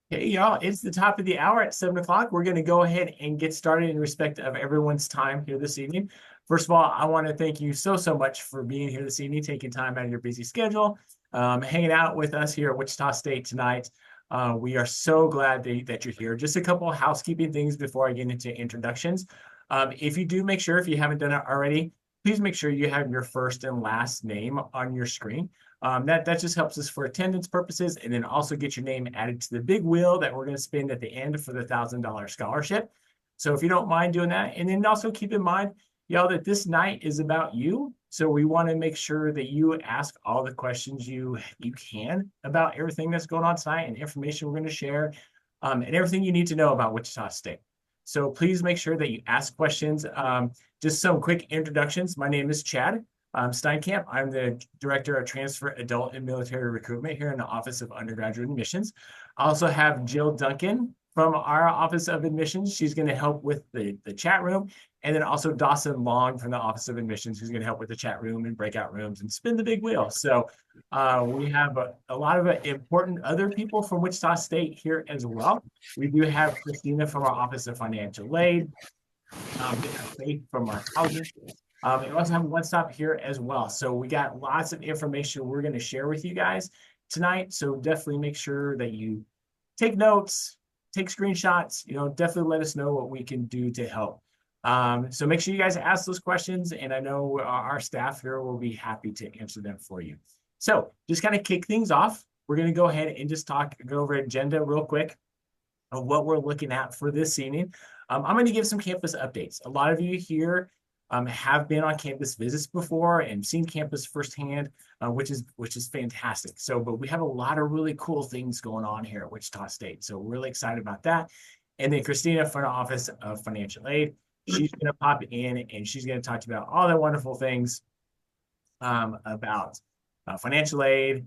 Hey, y'all, it's the top of the hour at 7 o'clock. We're going to go ahead and get started in respect of everyone's time here this evening. First of all, I want to thank you so much for being here this evening, taking time out of your busy schedule, hanging out with us here at Wichita State tonight. We are so glad that you're here. Just a couple of housekeeping things before I get into introductions. If you do make sure, if you haven't done it already, please make sure you have your first and last name on your screen. That just helps us for attendance purposes, and then also get your name added to the big wheel that we're going to spin at the end for the $1,000 scholarship. So if you don't mind doing that, and then also keep in mind, y'all, that this night is about you. So we want to make sure that you ask all the questions you can about everything that's going on tonight and information we're going to share, and everything you need to know about Wichita State. So please make sure that you ask questions. Just some quick introductions. My name is Chad Steinkamp. I'm the Director of Transfer, Adult, and Military Recruitment here in the Office of Undergraduate Admissions. I also have Jill Duncan from our Office of Admissions. She's going to help with the chat room. And then also Dawson Long from the Office of Admissions, who's going to help with the chat room and breakout rooms and spin the big wheel. So we have a lot of important other people from Wichita State here as well. We do have Christina from our Office of Financial Aid. We have Faith from our housing. We also have one stop here as well. So we got lots of information we're going to share with you guys tonight. So definitely make sure that you take notes, take screenshots, definitely let us know what we can do to help. So make sure you guys ask those questions, and I know our staff here will be happy to answer them for you. So just kind of kick things off. We're going to go ahead and just go over agenda real quick of what we're looking at for this evening. I'm going to give some campus updates. A lot of you here have been on campus visits before and seen campus firsthand, which is fantastic. But we have a lot of really cool things going on here at Wichita State. So we're really excited about that. And then Christina from the Office of Financial Aid, she's going to pop in and she's going to talk to you about all the wonderful things about financial aid,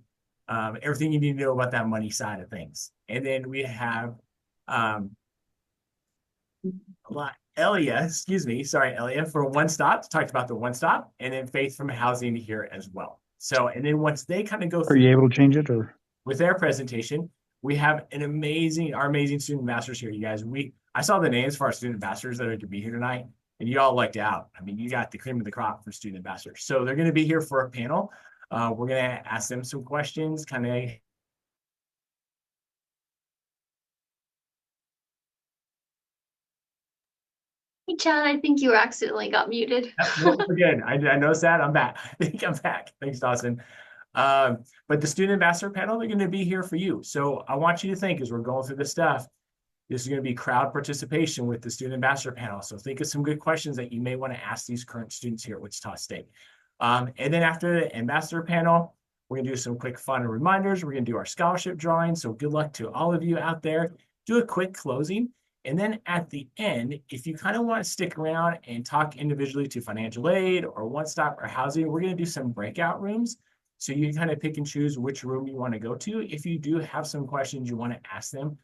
everything you need to know about that money side of things. And then we have Elia from One Stop talked about the One Stop, and then Faith from Housing here as well. So, and then once they kind of go Are through you able to change it or? with their presentation, we have our amazing student ambassadors here, you guys. I saw the names for our student ambassadors that are going to be here tonight, and you all lucked out. I mean, you got the cream of the crop for student ambassadors. So they're going to be here for a panel. We're going to ask them some questions, kind of. Hey, Chad, I think you accidentally got muted. Nope, we're good. I noticed that. I'm back. I think I'm back. Thanks, Dawson. But the student ambassador panel, they're going to be here for you. So I want you to think, as we're going through this stuff, this is going to be crowd participation with the student ambassador panel. So think of some good questions that you may want to ask these current students here at Wichita State. And then after the ambassador panel, we're going to do some quick fun reminders. We're going to do our scholarship drawing. So good luck to all of you out there. Do a quick closing. And then at the end, if you kind of want to stick around and talk individually to financial aid or One Stop or housing, we're going to do some breakout rooms. So you can kind of pick and choose which room you want to go to. If you do have some questions you want to ask them,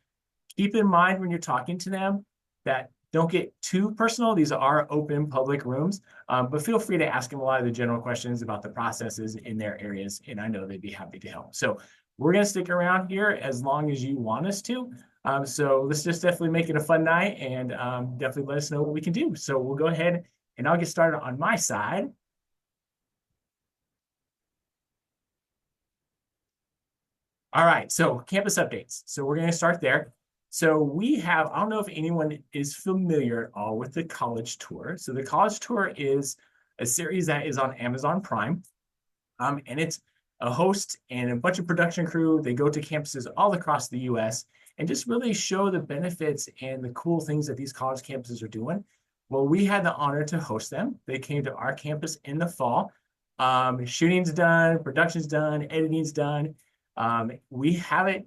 keep in mind when you're talking to them that don't get too personal. These are open public rooms, but feel free to ask them a lot of the general questions about the processes in their areas, and I know they'd be happy to help. So we're going to stick around here as long as you want us to. So let's just definitely make it a fun night, and definitely let us know what we can do. So we'll go ahead and I'll get started on my side. All right, so campus updates. So we're going to start there. So we have, I don't know if anyone is familiar at all with the College Tour. So the College Tour is a series that is on Amazon Prime. And it's a host and a bunch of production crew. They go to campuses all across the US and just really show the benefits and the cool things that these college campuses are doing. Well, we had the honor to host them. They came to our campus in the fall. Shooting's done, production's done, editing's done. We have it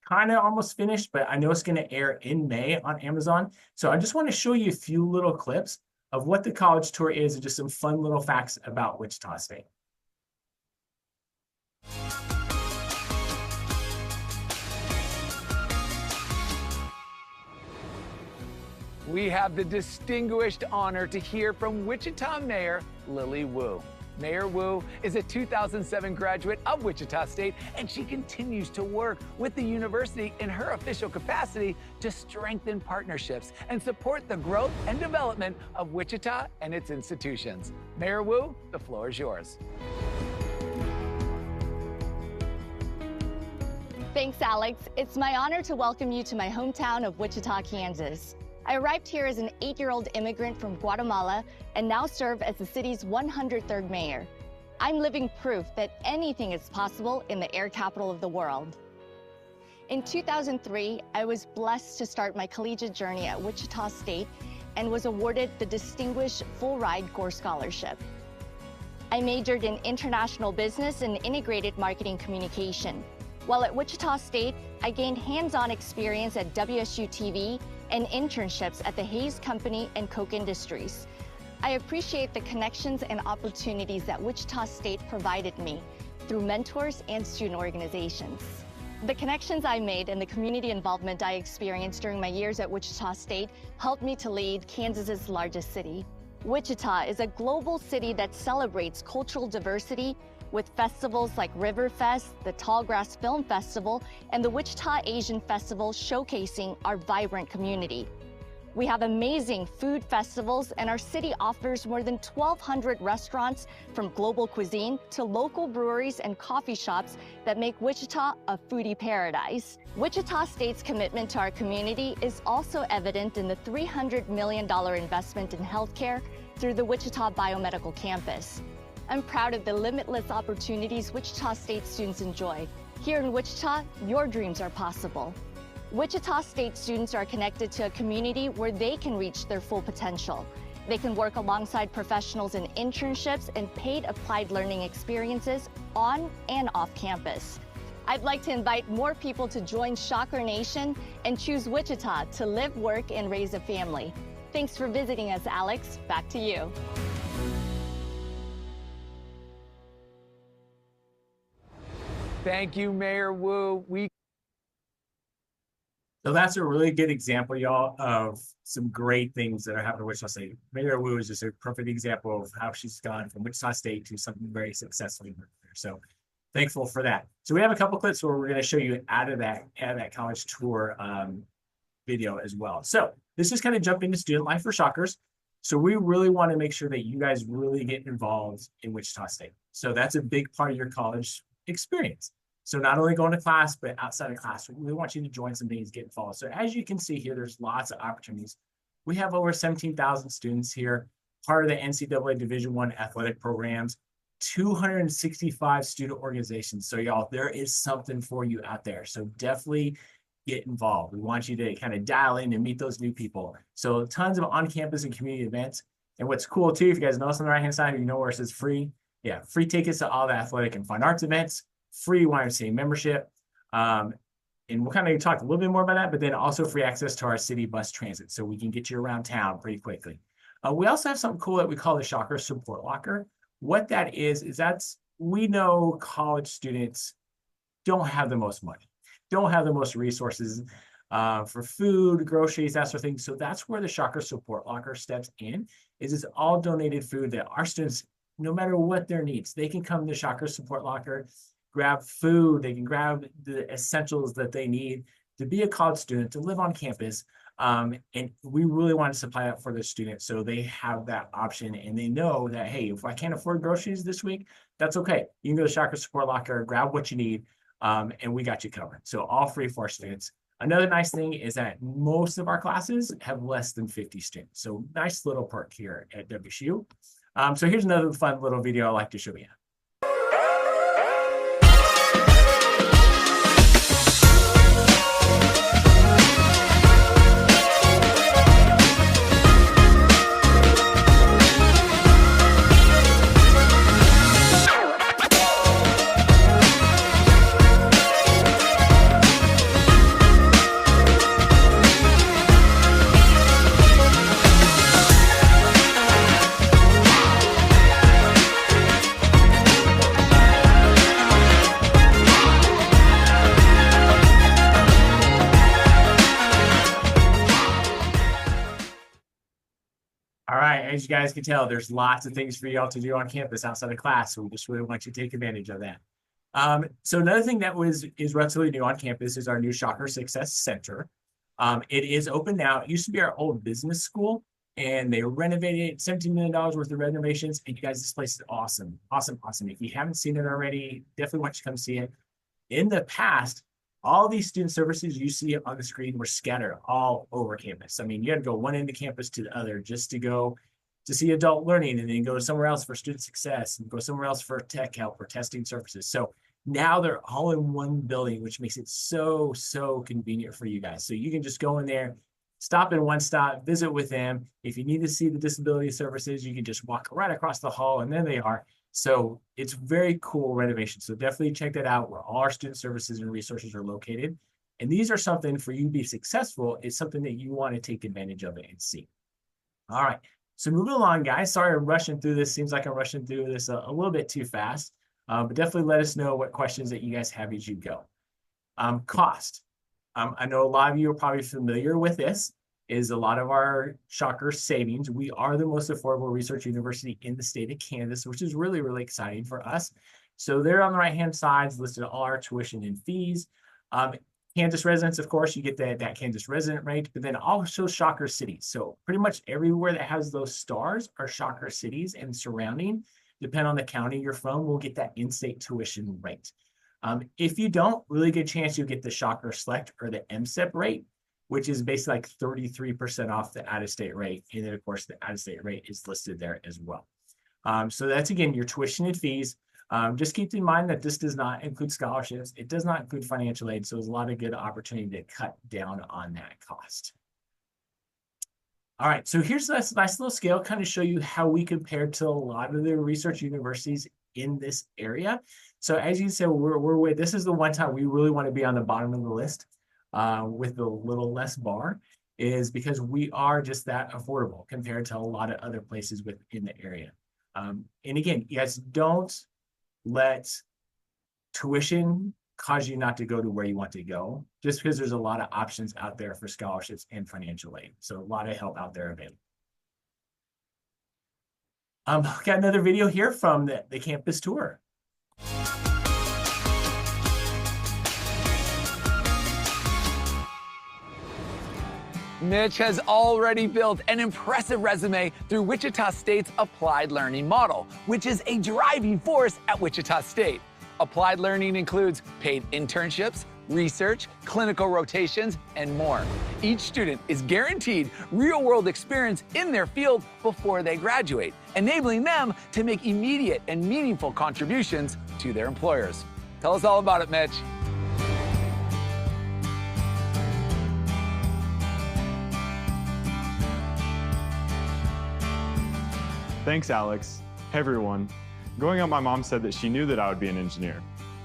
kind of almost finished, but I know it's going to air in May on Amazon. So I just want to show you a few little clips of what the College Tour is and just some fun little facts about Wichita State. We have the distinguished honor to hear from Wichita Mayor Lily Wu. Mayor Wu is a 2007 graduate of Wichita State, and she continues to work with the university in her official capacity to strengthen partnerships and support the growth and development of Wichita and its institutions. Mayor Wu, the floor is yours. Thanks, Alex. It's my honor to welcome you to my hometown of Wichita, Kansas. I arrived here as an 8-year-old immigrant from Guatemala and now serve as the city's 103rd mayor. I'm living proof that anything is possible in the air capital of the world. In 2003, I was blessed to start my collegiate journey at Wichita State and was awarded the Distinguished Full Ride Gore Scholarship. I majored in international business and integrated marketing communication. While at Wichita State, I gained hands-on experience at WSYOU TV and internships at the Hayes Company and Koch Industries. I appreciate the connections and opportunities that Wichita State provided me through mentors and student organizations. The connections I made and the community involvement I experienced during my years at Wichita State helped me to lead Kansas's largest city. Wichita is a global city that celebrates cultural diversity with festivals like Riverfest, the Tallgrass Film Festival, and the Wichita Asian Festival showcasing our vibrant community. We have amazing food festivals, and our city offers more than 1,200 restaurants, from global cuisine to local breweries and coffee shops that make Wichita a foodie paradise. Wichita State's commitment to our community is also evident in the $300 million investment in healthcare through the Wichita Biomedical Campus. I'm proud of the limitless opportunities Wichita State students enjoy. Here in Wichita, your dreams are possible. Wichita State students are connected to a community where they can reach their full potential. They can work alongside professionals in internships and paid applied learning experiences on and off campus. I'd like to invite more people to join Shocker Nation and choose Wichita to live, work, and raise a family. Thanks for visiting us, Alex. Back to you. Thank you, Mayor Wu. So that's a really good example, y'all, of some great things that are happening at Wichita State. Mayor Wu is just a perfect example of how she's gone from Wichita State to something very successful. So thankful for that. So we have a couple clips where we're going to show you out of that college tour video as well. So this is kind of jump into student life for Shockers. So we really want to make sure that you guys really get involved in Wichita State. So that's a big part of your college experience. So not only going to class, but outside of class, we want you to join some things, get involved. So as you can see here, there's lots of opportunities. We have over 17,000 students here, part of the NCAA Division I athletic programs, 265 student organizations. So y'all, there is something for you out there. So definitely get involved. We want you to kind of dial in and meet those new people. So tons of on-campus and community events. And what's cool too, if you guys notice on the right-hand side, you know where it says free. Yeah, free tickets to all the athletic and fine arts events, free YMCA membership. And we'll kind of talk a little bit more about that, but then also free access to our city bus transit so we can get you around town pretty quickly. We also have something cool that we call the Shocker Support Locker. What that is we know college students don't have the most money, don't have the most resources for food, groceries, that sort of thing. So that's where the Shocker Support Locker steps in. It's all donated food that our students, no matter what their needs, they can come to Shocker Support Locker, grab food, they can grab the essentials that they need to be a college student, to live on campus. And we really want to supply that for the students so they have that option and they know that, hey, if I can't afford groceries this week, that's okay. You can go to Shocker Support Locker, grab what you need, and we got you covered. So all free for our students. Another nice thing is that most of our classes have less than 50 students. So nice little perk here at WSYOU. So here's another fun little video I'd like to show you. as you guys can tell, there's lots of things for y'all to do on campus outside of class. So we just really want you to take advantage of that. So another thing that is relatively new on campus is our new Shocker Success Center. It is open now. It used to be our old business school, and they renovated it, $17 million worth of renovations. And you guys, this place is awesome. Awesome, awesome. If you haven't seen it already, definitely want you to come see it. In the past, all these student services you see on the screen were scattered all over campus. I mean, you had to go one end of campus to the other just to go to see adult learning, and then go somewhere else for student success, and go somewhere else for tech help or testing services. So now they're all in one building, which makes it so, so convenient for you guys. So you can just go in there, stop in one stop, visit with them. If you need to see the disability services, you can just walk right across the hall, and there they are. So it's very cool renovation. So definitely check that out, where all our student services and resources are located. And these are something for you to be successful. It's something that you want to take advantage of it and see. All right. So moving along, guys. Sorry, I'm rushing through this. Seems like I'm rushing through this a little bit too fast. But definitely let us know what questions that you guys have as you go. Cost. I know a lot of you are probably familiar with this. Is a lot of our Shocker savings. We are the most affordable research university in the state of Kansas, which is really, really exciting for us. So there on the right-hand side is listed all our tuition and fees. Kansas residents, of course, you get that Kansas resident rate, but then also Shocker cities. So pretty much everywhere that has those stars are Shocker cities, and surrounding, depending on the county you're from, will get that in-state tuition rate. If you don't, really good chance you'll get the Shocker Select or the MSEP rate, which is basically like 33% off the out-of-state rate. And then, of course, the out-of-state rate is listed there as well. So that's, again, your tuition and fees. Just keep in mind that this does not include scholarships. It does not include financial aid. So there's a lot of good opportunity to cut down on that cost. All right, so here's this nice little scale, kind of show you how we compare to a lot of the research universities in this area. So as you said, this is the one time we really want to be on the bottom of the list. With a little less bar, is because we are just that affordable compared to a lot of other places within the area. And again, you guys, don't let tuition cause you not to go to where you want to go, just because there's a lot of options out there for scholarships and financial aid. So a lot of help out there available. Got another video here from the campus tour. Mitch has already built an impressive resume through Wichita State's Applied Learning model, which is a driving force at Wichita State. Applied Learning includes paid internships, research, clinical rotations, and more. Each student is guaranteed real-world experience in their field before they graduate, enabling them to make immediate and meaningful contributions to their employers. Tell us all about it, Mitch. Thanks, Alex. Hey, everyone. Growing up, my mom said that she knew that I would be an engineer.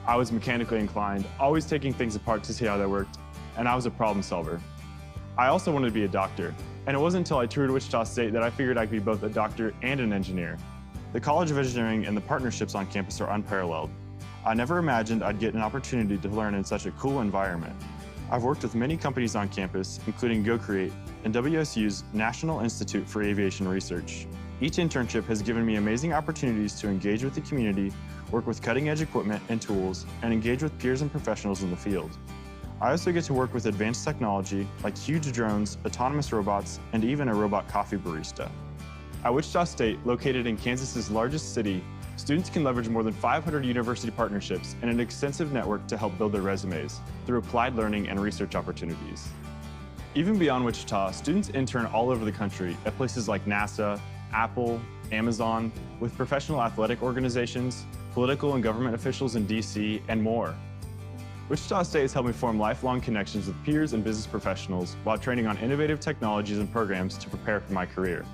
I was mechanically inclined, always taking things apart to see how they worked, and I was a problem solver. I also wanted to be a doctor, and it wasn't until I toured Wichita State that I figured I could be both a doctor and an engineer. The College of Engineering and the partnerships on campus are unparalleled. I never imagined I'd get an opportunity to learn in such a cool environment. I've worked with many companies on campus, including GoCreate and WSU's National Institute for Aviation Research. Each internship has given me amazing opportunities to engage with the community, work with cutting-edge equipment and tools, and engage with peers and professionals in the field. I also get to work with advanced technology like huge drones, autonomous robots, and even a robot coffee barista. At Wichita State, located in Kansas's largest city, students can leverage more than 500 university partnerships and an extensive network to help build their resumes through applied learning and research opportunities. Even beyond Wichita, students intern all over the country at places like NASA, Apple, Amazon, with professional athletic organizations, political and government officials in DC, and more. Wichita State has helped me form lifelong connections with peers and business professionals while training on innovative technologies and programs to prepare for my career.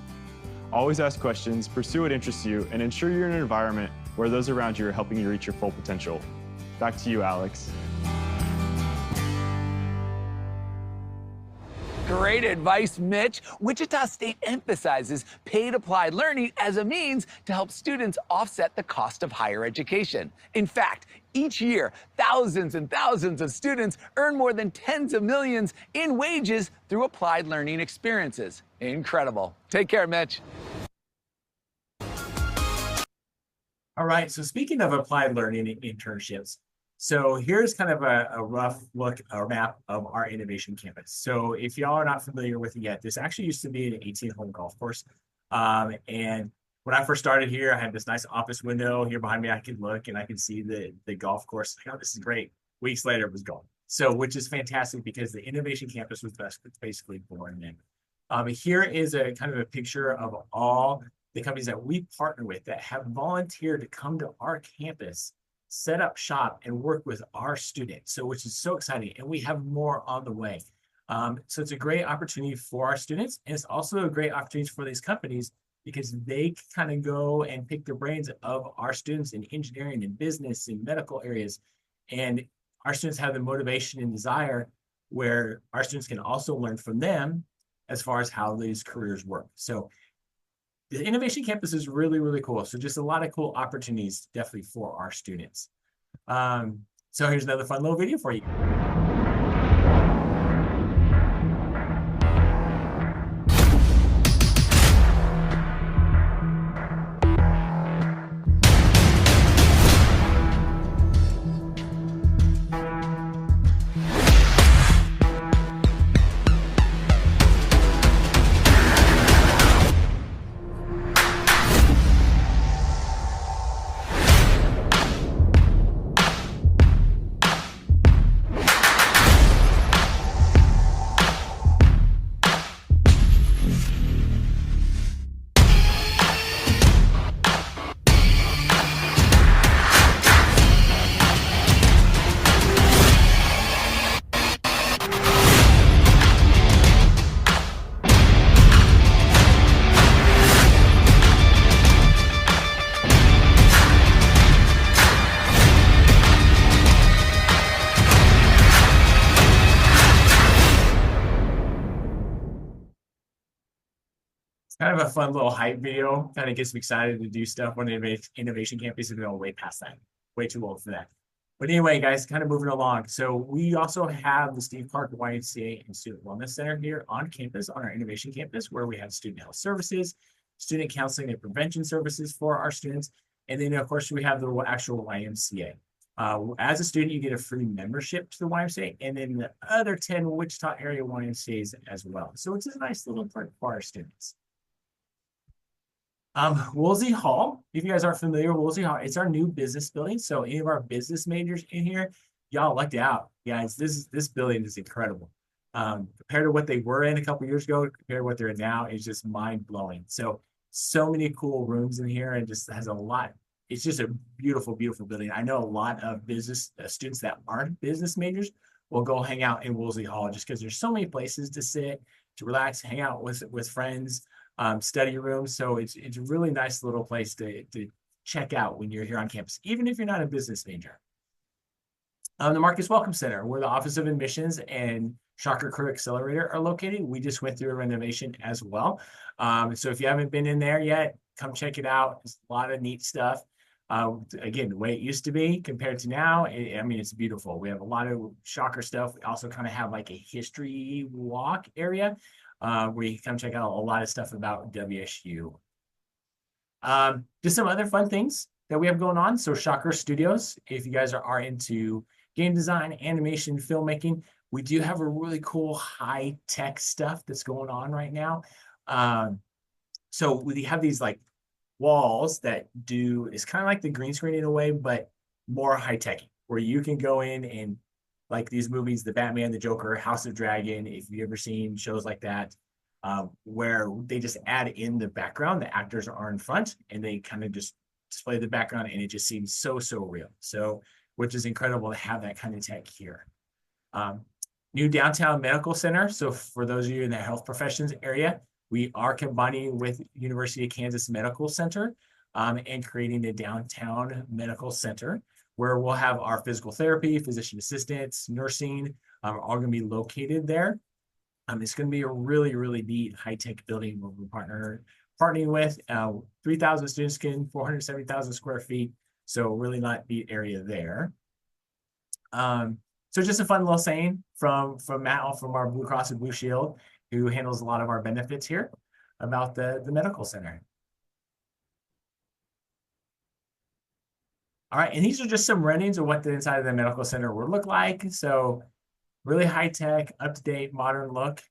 Always ask questions, pursue what interests you, and ensure you're in an environment where those around you are helping you reach your full potential. Back to you, Alex. Great advice, Mitch. Wichita State emphasizes paid applied learning as a means to help students offset the cost of higher education. In fact, each year, thousands and thousands of students earn more than tens of millions in wages through applied learning experiences. Incredible. Take care, Mitch. All right, so speaking of applied learning internships, so here's kind of a rough look or map of our innovation campus. So if y'all are not familiar with it yet, this actually used to be an 18-hole golf course. And when I first started here, I had this nice office window here behind me. I could look and I could see the golf course. Like, oh, this is great. Weeks later, it was gone. So, which is fantastic because the innovation campus was basically born then. Here is a kind of a picture of all the companies that we partner with that have volunteered to come to our campus, set up shop, and work with our students. So, which is so exciting. And we have more on the way. So it's a great opportunity for our students. And it's also a great opportunity for these companies because they kind of go and pick the brains of our students in engineering and business and medical areas. And our students have the motivation and desire where our students can also learn from them as far as how these careers work. So the Innovation Campus is really, really cool. So just a lot of cool opportunities definitely for our students. So here's another fun little video for you. Kind of a fun little hype video. Kind of gets me excited to do stuff on the Innovation Campus, and we're way past that. Way too old for that. But anyway, guys, kind of moving along. So we also have the Steve Clark YMCA and Student Wellness Center here on campus, on our Innovation Campus, where we have student health services, student counseling and prevention services for our students. And then, of course, we have the actual YMCA. As a student, you get a free membership to the YMCA, and then the other 10 Wichita area YMCAs as well. So it's a nice little perk for our students. Woolsey Hall, if you guys aren't familiar with Woolsey Hall, it's our new business building. So any of our business majors in here, y'all lucked out. Guys, this building is incredible. Compared to what they were in a couple years ago, compared to what they're in now, it's just mind-blowing. So many cool rooms in here and just has a lot. It's just a beautiful, beautiful building. I know a lot of business students that aren't business majors will go hang out in Woolsey Hall just because there's so many places to sit, to relax, hang out with friends. Study rooms. So it's a really nice little place to check out when you're here on campus, even if you're not a business major. The Marcus Welcome Center, where the Office of Admissions and Shocker Career Accelerator are located. We just went through a renovation as well. So if you haven't been in there yet, come check it out. It's a lot of neat stuff. Again, the way it used to be compared to now, I mean, it's beautiful. We have a lot of Shocker stuff. We also kind of have like a history walk area where you can come check out a lot of stuff about WSU. Just some other fun things that we have going on. So Shocker Studios, if you guys are into game design, animation, filmmaking, we do have a really cool high-tech stuff that's going on right now. So we have these like walls that it's kind of like the green screen in a way, but more high-tech, where you can go in and like these movies, the Batman, the Joker, House of Dragon, if you've ever seen shows like that, where they just add in the background, the actors are in front, and they kind of just display the background, and it just seems so real. So, which is incredible to have that kind of tech here. New downtown medical center. So for those of you in the health professions area, we are combining with University of Kansas Medical Center and creating a downtown medical center, where we'll have our physical therapy, physician assistants, nursing, all going to be located there. It's going to be a really, really neat high-tech building where we're partnering with 3,000 students, 470,000 square feet. So really neat area there. So just a fun little saying from Matt from our Blue Cross and Blue Shield, who handles a lot of our benefits here, about the medical center. All right, and these are just some run-ins of what the inside of the medical center would look like. So really high tech, up to date, modern look.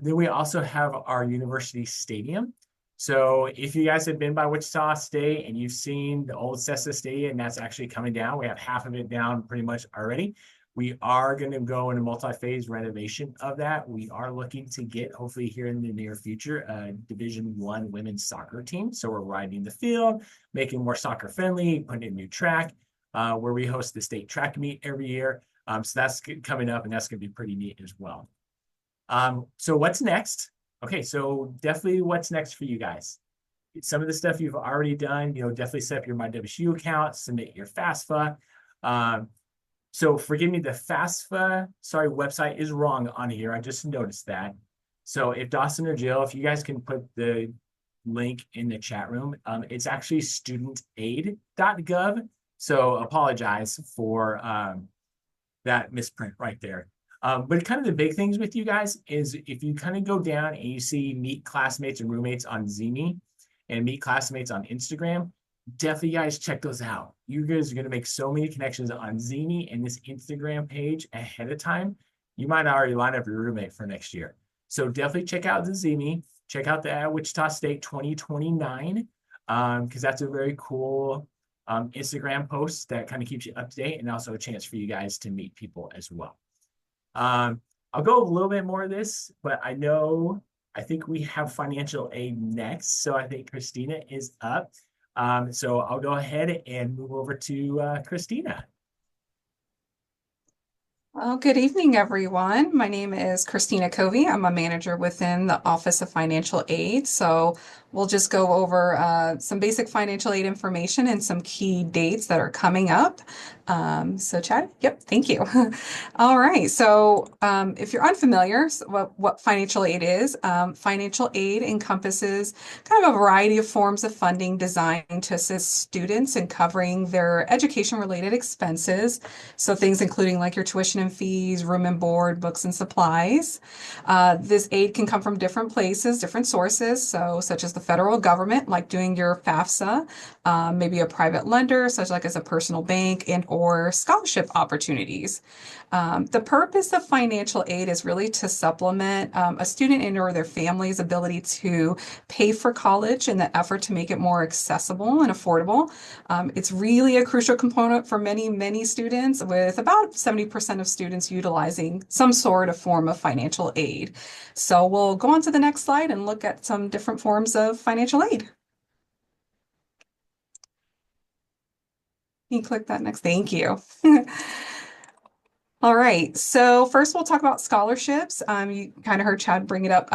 Then we also have our university stadium. So if you guys have been by Wichita State and you've seen the old Cessna Stadium, that's actually coming down. We have half of it down pretty much already. We are going to go in a multi-phase renovation of that. We are looking to get, hopefully here in the near future, a Division I women's soccer team. So we're widening the field, making more soccer friendly, putting in new track, where we host the state track meet every year. So that's coming up, and that's going to be pretty neat as well. So what's next? Okay, so definitely what's next for you guys? Some of the stuff you've already done, definitely set up your WSYOU account, submit your FAFSA. So forgive me, the FAFSA, website is wrong on here. I just noticed that. So if Dawson or Jill, if you guys can put the link in the chat room, it's actually studentaid.gov. So apologize for that misprint right there. But kind of the big things with you guys is if you kind of go down and you see meet classmates and roommates on Zeme and meet classmates on Instagram, definitely guys check those out. You guys are going to make so many connections on Zeme and this Instagram page ahead of time. You might already line up your roommate for next year. So definitely check out the Zeme, check out the Wichita State 2029, because that's a very cool Instagram post that kind of keeps you up to date and also a chance for you guys to meet people as well. I'll go a little bit more of this, but I think we have financial aid next. So I think Christina is up. So I'll go ahead and move over to Christina. Well, good evening, everyone. My name is Christina Covey. I'm a manager within the Office of Financial Aid. So we'll just go over some basic financial aid information and some key dates that are coming up. So Chad, yep, thank you. All right, so if you're unfamiliar, what financial aid is, financial aid encompasses kind of a variety of forms of funding designed to assist students in covering their education-related expenses. So things including like your tuition and fees, room and board, books and supplies. This aid can come from different places, different sources, so such as the federal government, like doing your FAFSA, maybe a private lender, such like as a personal bank, and or scholarship opportunities. The purpose of financial aid is really to supplement a student and or their family's ability to pay for college in the effort to make it more accessible and affordable. It's really a crucial component for many, many students, with about 70% of students utilizing some sort of form of financial aid. So we'll go on to the next slide and look at some different forms of financial aid. You click that next. Thank you. All right. So first we'll talk about scholarships. You kind of heard Chad bring it up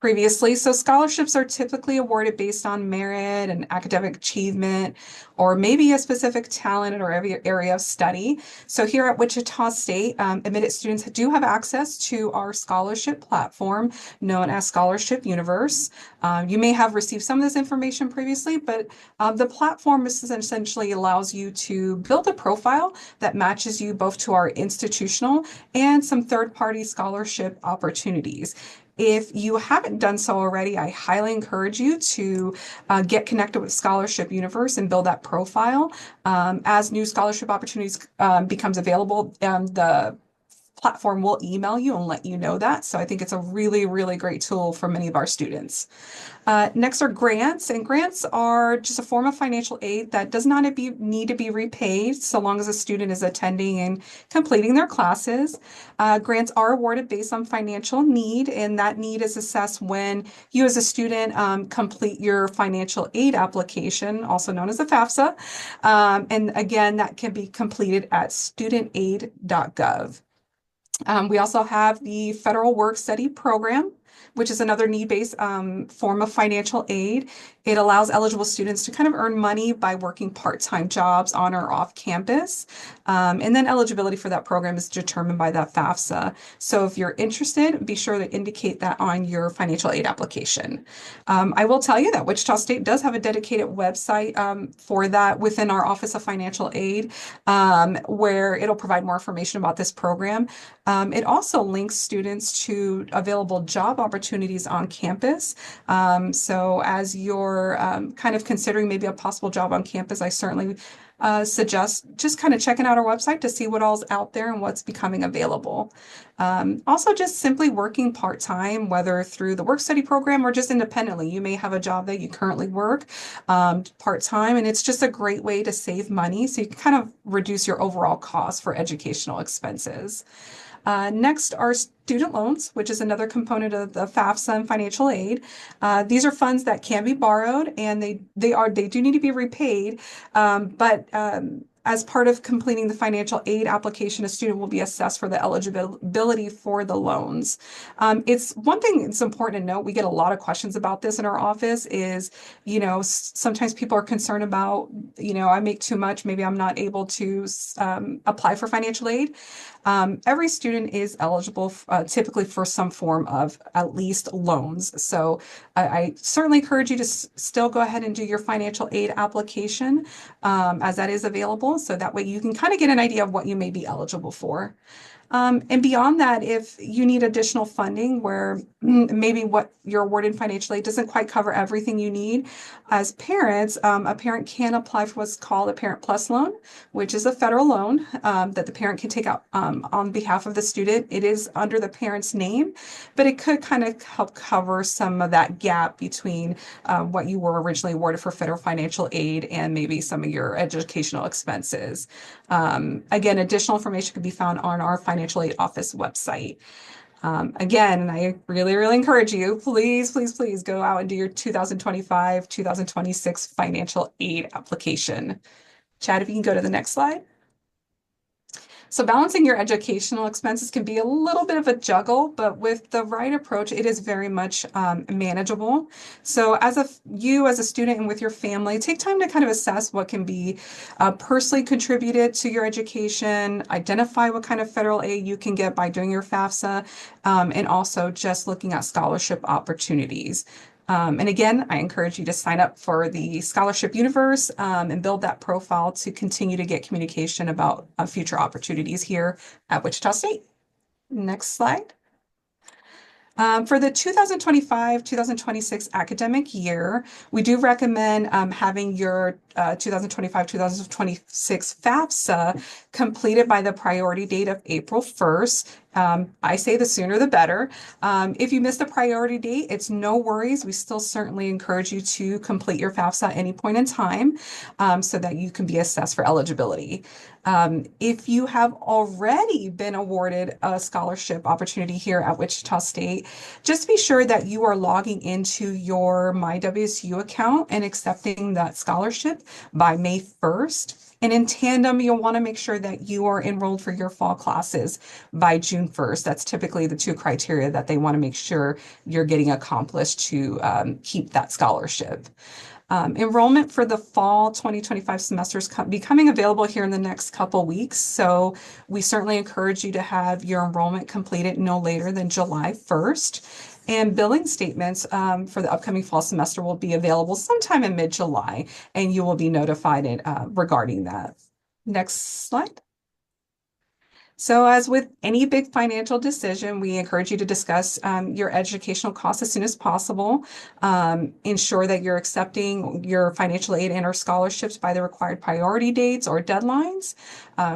previously. So scholarships are typically awarded based on merit and academic achievement, or maybe a specific talent or area of study. So here at Wichita State, admitted students do have access to our scholarship platform known as Scholarship Universe. You may have received some of this information previously, but the platform essentially allows you to build a profile that matches you both to our institutional and some third-party scholarship opportunities. If you haven't done so already, I highly encourage you to get connected with Scholarship Universe and build that profile. As new scholarship opportunities becomes available, the platform will email you and let you know that. So I think it's a really, really great tool for many of our students. Next are grants, and grants are just a form of financial aid that does not need to be repaid so long as a student is attending and completing their classes. Grants are awarded based on financial need, and that need is assessed when you as a student complete your financial aid application, also known as a FAFSA. And again, that can be completed at studentaid.gov. We also have the Federal Work Study Program, which is another need-based form of financial aid. It allows eligible students to kind of earn money by working part-time jobs on or off campus. And then eligibility for that program is determined by that FAFSA. So if you're interested, be sure to indicate that on your financial aid application. I will tell you that Wichita State does have a dedicated website for that within our Office of Financial Aid, where it'll provide more information about this program. It also links students to available job opportunities on campus. So as you're kind of considering maybe a possible job on campus, I certainly suggest just kind of checking out our website to see what all's out there and what's becoming available. Also, just simply working part-time, whether through the work study program or just independently. You may have a job that you currently work part-time, and it's just a great way to save money so you can kind of reduce your overall cost for educational expenses. Next are student loans, which is another component of the FAFSA and financial aid. These are funds that can be borrowed, and they do need to be repaid, but as part of completing the financial aid application, a student will be assessed for the eligibility for the loans. It's one thing it's important to note, we get a lot of questions about this in our office is, sometimes people are concerned about, I make too much, maybe I'm not able to apply for financial aid. Every student is eligible typically for some form of at least loans. So I certainly encourage you to still go ahead and do your financial aid application as that is available. So that way you can kind of get an idea of what you may be eligible for. And beyond that, if you need additional funding where maybe what you're awarded financially doesn't quite cover everything you need, as parents, a parent can apply for what's called a Parent Plus loan, which is a federal loan that the parent can take out on behalf of the student. It is under the parent's name, but it could kind of help cover some of that gap between what you were originally awarded for federal financial aid and maybe some of your educational expenses. Again, additional information can be found on our financial aid office website. Again, I really, really encourage you, please, please, please go out and do your 2025-2026 financial aid application. Chad, if you can go to the next slide. So balancing your educational expenses can be a little bit of a juggle, but with the right approach, it is very much manageable. So you as a student and with your family, take time to kind of assess what can be personally contributed to your education, identify what kind of federal aid you can get by doing your FAFSA, and also just looking at scholarship opportunities. And again, I encourage you to sign up for the Scholarship Universe and build that profile to continue to get communication about future opportunities here at Wichita State. Next slide. For the 2025-2026 academic year, we do recommend having your 2025-2026 FAFSA completed by the priority date of April 1st. I say the sooner the better. If you missed the priority date, it's no worries. We still certainly encourage you to complete your FAFSA at any point in time so that you can be assessed for eligibility. If you have already been awarded a scholarship opportunity here at Wichita State, just be sure that you are logging into your My WSU account and accepting that scholarship by May 1st. And in tandem, you'll want to make sure that you are enrolled for your fall classes by June 1st. That's typically the two criteria that they want to make sure you're getting accomplished to keep that scholarship. Enrollment for the fall 2025 semester is becoming available here in the next couple weeks. So we certainly encourage you to have your enrollment completed no later than July 1st. And billing statements for the upcoming fall semester will be available sometime in mid-July, and you will be notified regarding that. Next slide. So as with any big financial decision, we encourage you to discuss your educational costs as soon as possible. Ensure that you're accepting your financial aid and or scholarships by the required priority dates or deadlines.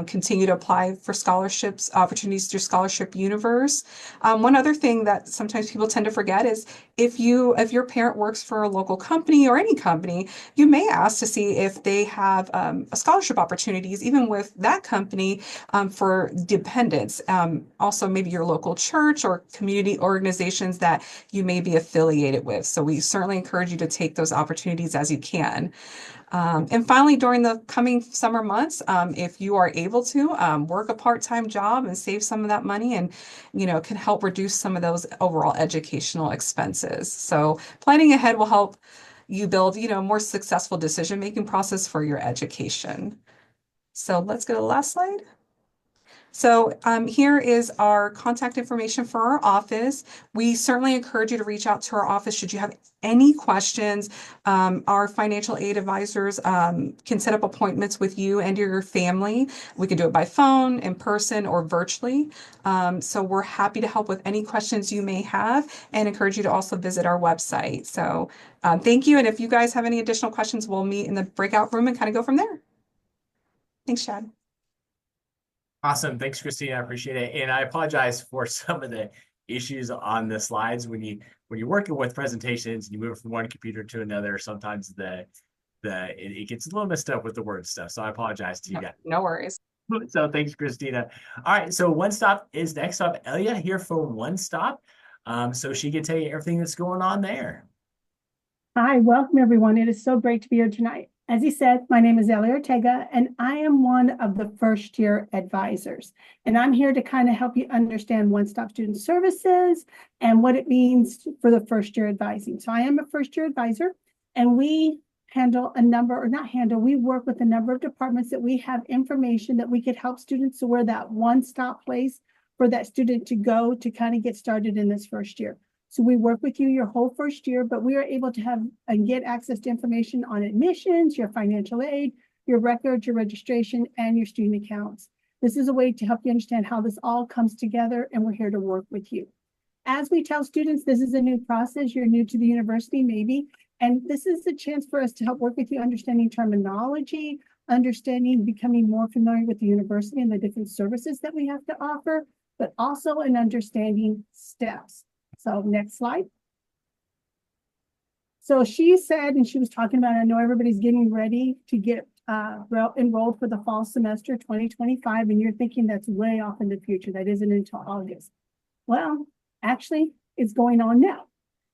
Continue to apply for scholarships, opportunities through Scholarship Universe. One other thing that sometimes people tend to forget is if your parent works for a local company or any company, you may ask to see if they have a scholarship opportunities, even with that company, for dependents. Also, maybe your local church or community organizations that you may be affiliated with. So we certainly encourage you to take those opportunities as you can. And finally, during the coming summer months, if you are able to work a part-time job and save some of that money and, can help reduce some of those overall educational expenses. So planning ahead will help you build, a more successful decision-making process for your education. So let's go to the last slide. So here is our contact information for our office. We certainly encourage you to reach out to our office should you have any questions. Our financial aid advisors can set up appointments with you and your family. We can do it by phone, in person, or virtually. So we're happy to help with any questions you may have and encourage you to also visit our website. So thank you. And if you guys have any additional questions, we'll meet in the breakout room and kind of go from there. Thanks, Chad. Awesome. Thanks, Christina. I appreciate it. And I apologize for some of the issues on the slides when you're working with presentations and you move from one computer to another. Sometimes it gets a little messed up with the word stuff. So I apologize to you guys. No worries. So thanks, Christina. All right. So One Stop is next up. Elia here for One Stop. So she can tell you everything that's going on there. Hi, welcome everyone. It is so great to be here tonight. As he said, my name is Elia Ortega, and I am one of the first year advisors. And I'm here to kind of help you understand One Stop Student Services and what it means for the first year advising. So I am a first year advisor, and we handle a number, or not handle, we work with a number of departments that we have information that we could help students to where that one-stop place for that student to go to kind of get started in this first year. So we work with you your whole first year, but we are able to have and get access to information on admissions, your financial aid, your records, your registration, and your student accounts. This is a way to help you understand how this all comes together, and we're here to work with you. As we tell students, this is a new process. You're new to the university, maybe, and this is a chance for us to help work with you understanding terminology, becoming more familiar with the university and the different services that we have to offer, but also in understanding steps. So next slide. So she said, and she was talking about, I know everybody's getting ready to get enrolled for the fall semester 2025, and you're thinking that's way off in the future. That isn't until August. Well, actually, it's going on now.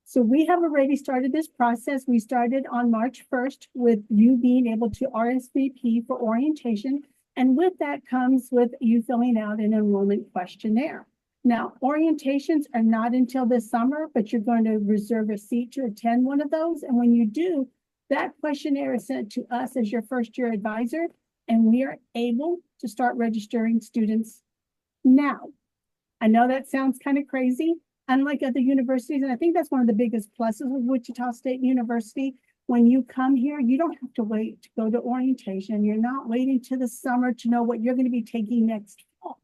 So we have already started this process. We started on March 1st with you being able to RSVP for orientation. And with that comes with you filling out an enrollment questionnaire. Now, orientations are not until this summer, but you're going to reserve a seat to attend one of those. And when you do, that questionnaire is sent to us as your first year advisor, and we are able to start registering students now. I know that sounds kind of crazy, unlike other universities, and I think that's one of the biggest pluses with Wichita State University. When you come here, you don't have to wait to go to orientation. You're not waiting to the summer to know what you're going to be taking next fall.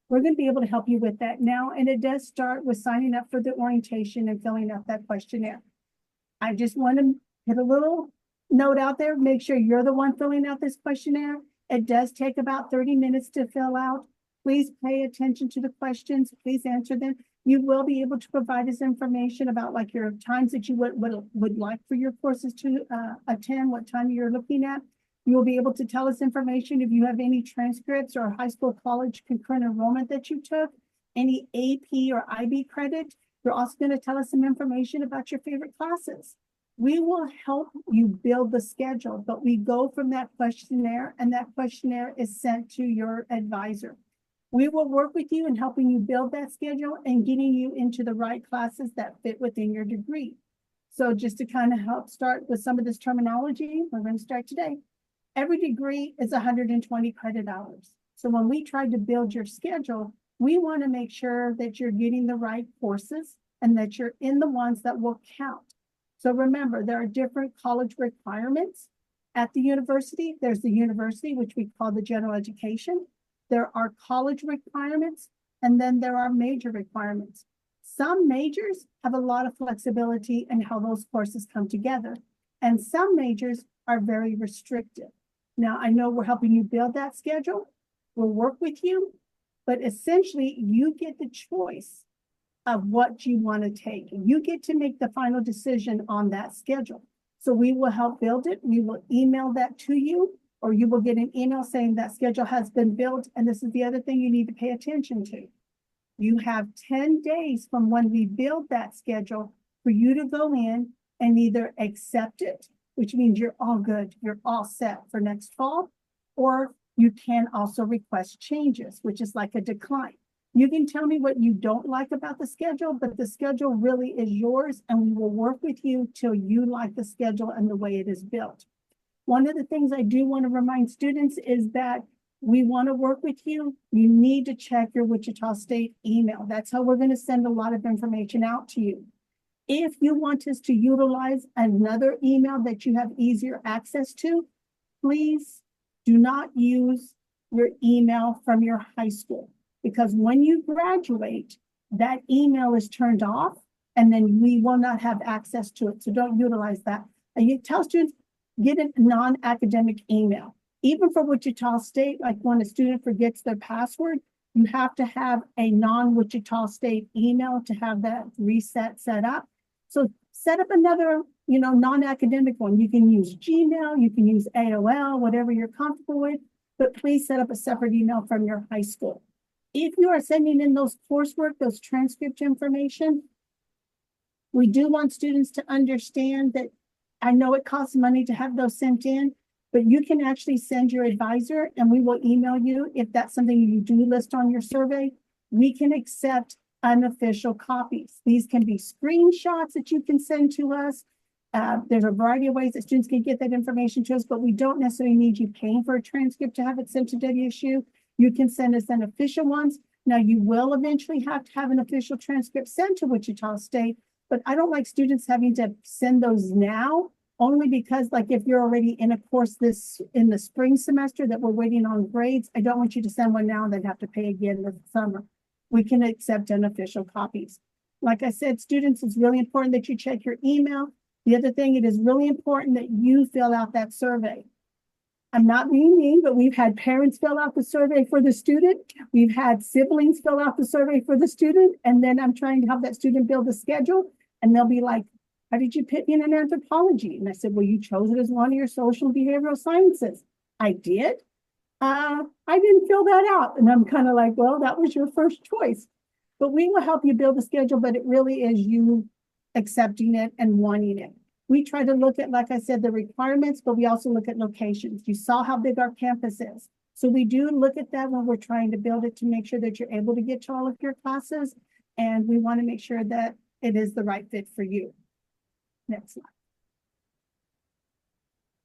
We're going to be able to help you with that now, and it does start with signing up for the orientation and filling out that questionnaire. I just want to put a little note out there, make sure you're the one filling out this questionnaire. It does take about 30 minutes to fill out. Please pay attention to the questions. Please answer them. You will be able to provide us information about like your times that you would like for your courses to attend, what time you're looking at. You will be able to tell us information if you have any transcripts or high school, college concurrent enrollment that you took, any AP or IB credit. You're also going to tell us some information about your favorite classes. We will help you build the schedule, but we go from that questionnaire, and that questionnaire is sent to your advisor. We will work with you in helping you build that schedule and getting you into the right classes that fit within your degree. So just to kind of help start with some of this terminology, we're going to start today. Every degree is 120 credit hours. So when we try to build your schedule, we want to make sure that you're getting the right courses and that you're in the ones that will count. So remember, there are different college requirements at the university. There's the university, which we call the general education. There are college requirements, and then there are major requirements. Some majors have a lot of flexibility in how those courses come together, and some majors are very restrictive. Now, I know we're helping you build that schedule. We'll work with you, but essentially you get the choice of what you want to take. You get to make the final decision on that schedule. So we will help build it. We will email that to you, or you will get an email saying that schedule has been built. And this is the other thing you need to pay attention to. You have 10 days from when we build that schedule for you to go in and either accept it, which means you're all good, you're all set for next fall, or you can also request changes, which is like a decline. You can tell me what you don't like about the schedule, but the schedule really is yours, and we will work with you till you like the schedule and the way it is built. One of the things I do want to remind students is that we want to work with you. You need to check your Wichita State email. That's how we're going to send a lot of information out to you. If you want us to utilize another email that you have easier access to, please do not use your email from your high school, because when you graduate, that email is turned off, and then we will not have access to it. So don't utilize that. And you tell students, get a non-academic email. even for Wichita State, like when a student forgets their password, you have to have a non-Wichita State email to have that reset set up. So set up another, non-academic one. You can use Gmail, you can use AOL, whatever you're comfortable with, but please set up a separate email from your high school. If you are sending in those coursework, those transcript information, we do want students to understand that I know it costs money to have those sent in, but you can actually send your advisor and we will email you if that's something you do list on your survey. We can accept unofficial copies. These can be screenshots that you can send to us. There's a variety of ways that students can get that information to us, but we don't necessarily need you paying for a transcript to have it sent to WSU. You can send us unofficial ones. Now, you will eventually have to have an official transcript sent to Wichita State, but I don't like students having to send those now, only because like if you're already in a course in the spring semester that we're waiting on grades, I don't want you to send one now and then have to pay again this summer. We can accept unofficial copies. Like I said, students, it's really important that you check your email. The other thing, it is really important that you fill out that survey. I'm not being mean, but we've had parents fill out the survey for the student. We've had siblings fill out the survey for the student. And then I'm trying to help that student build a schedule. And they'll be like, how did you put me in anthropology? And I said, well, you chose it as one of your social and behavioral sciences. I did. I didn't fill that out. And I'm kind of like, well, that was your first choice. But we will help you build a schedule, but it really is you accepting it and wanting it. We try to look at, like I said, the requirements, but we also look at locations. You saw how big our campus is. So we do look at that when we're trying to build it to make sure that you're able to get to all of your classes. And we want to make sure that it is the right fit for you. Next slide.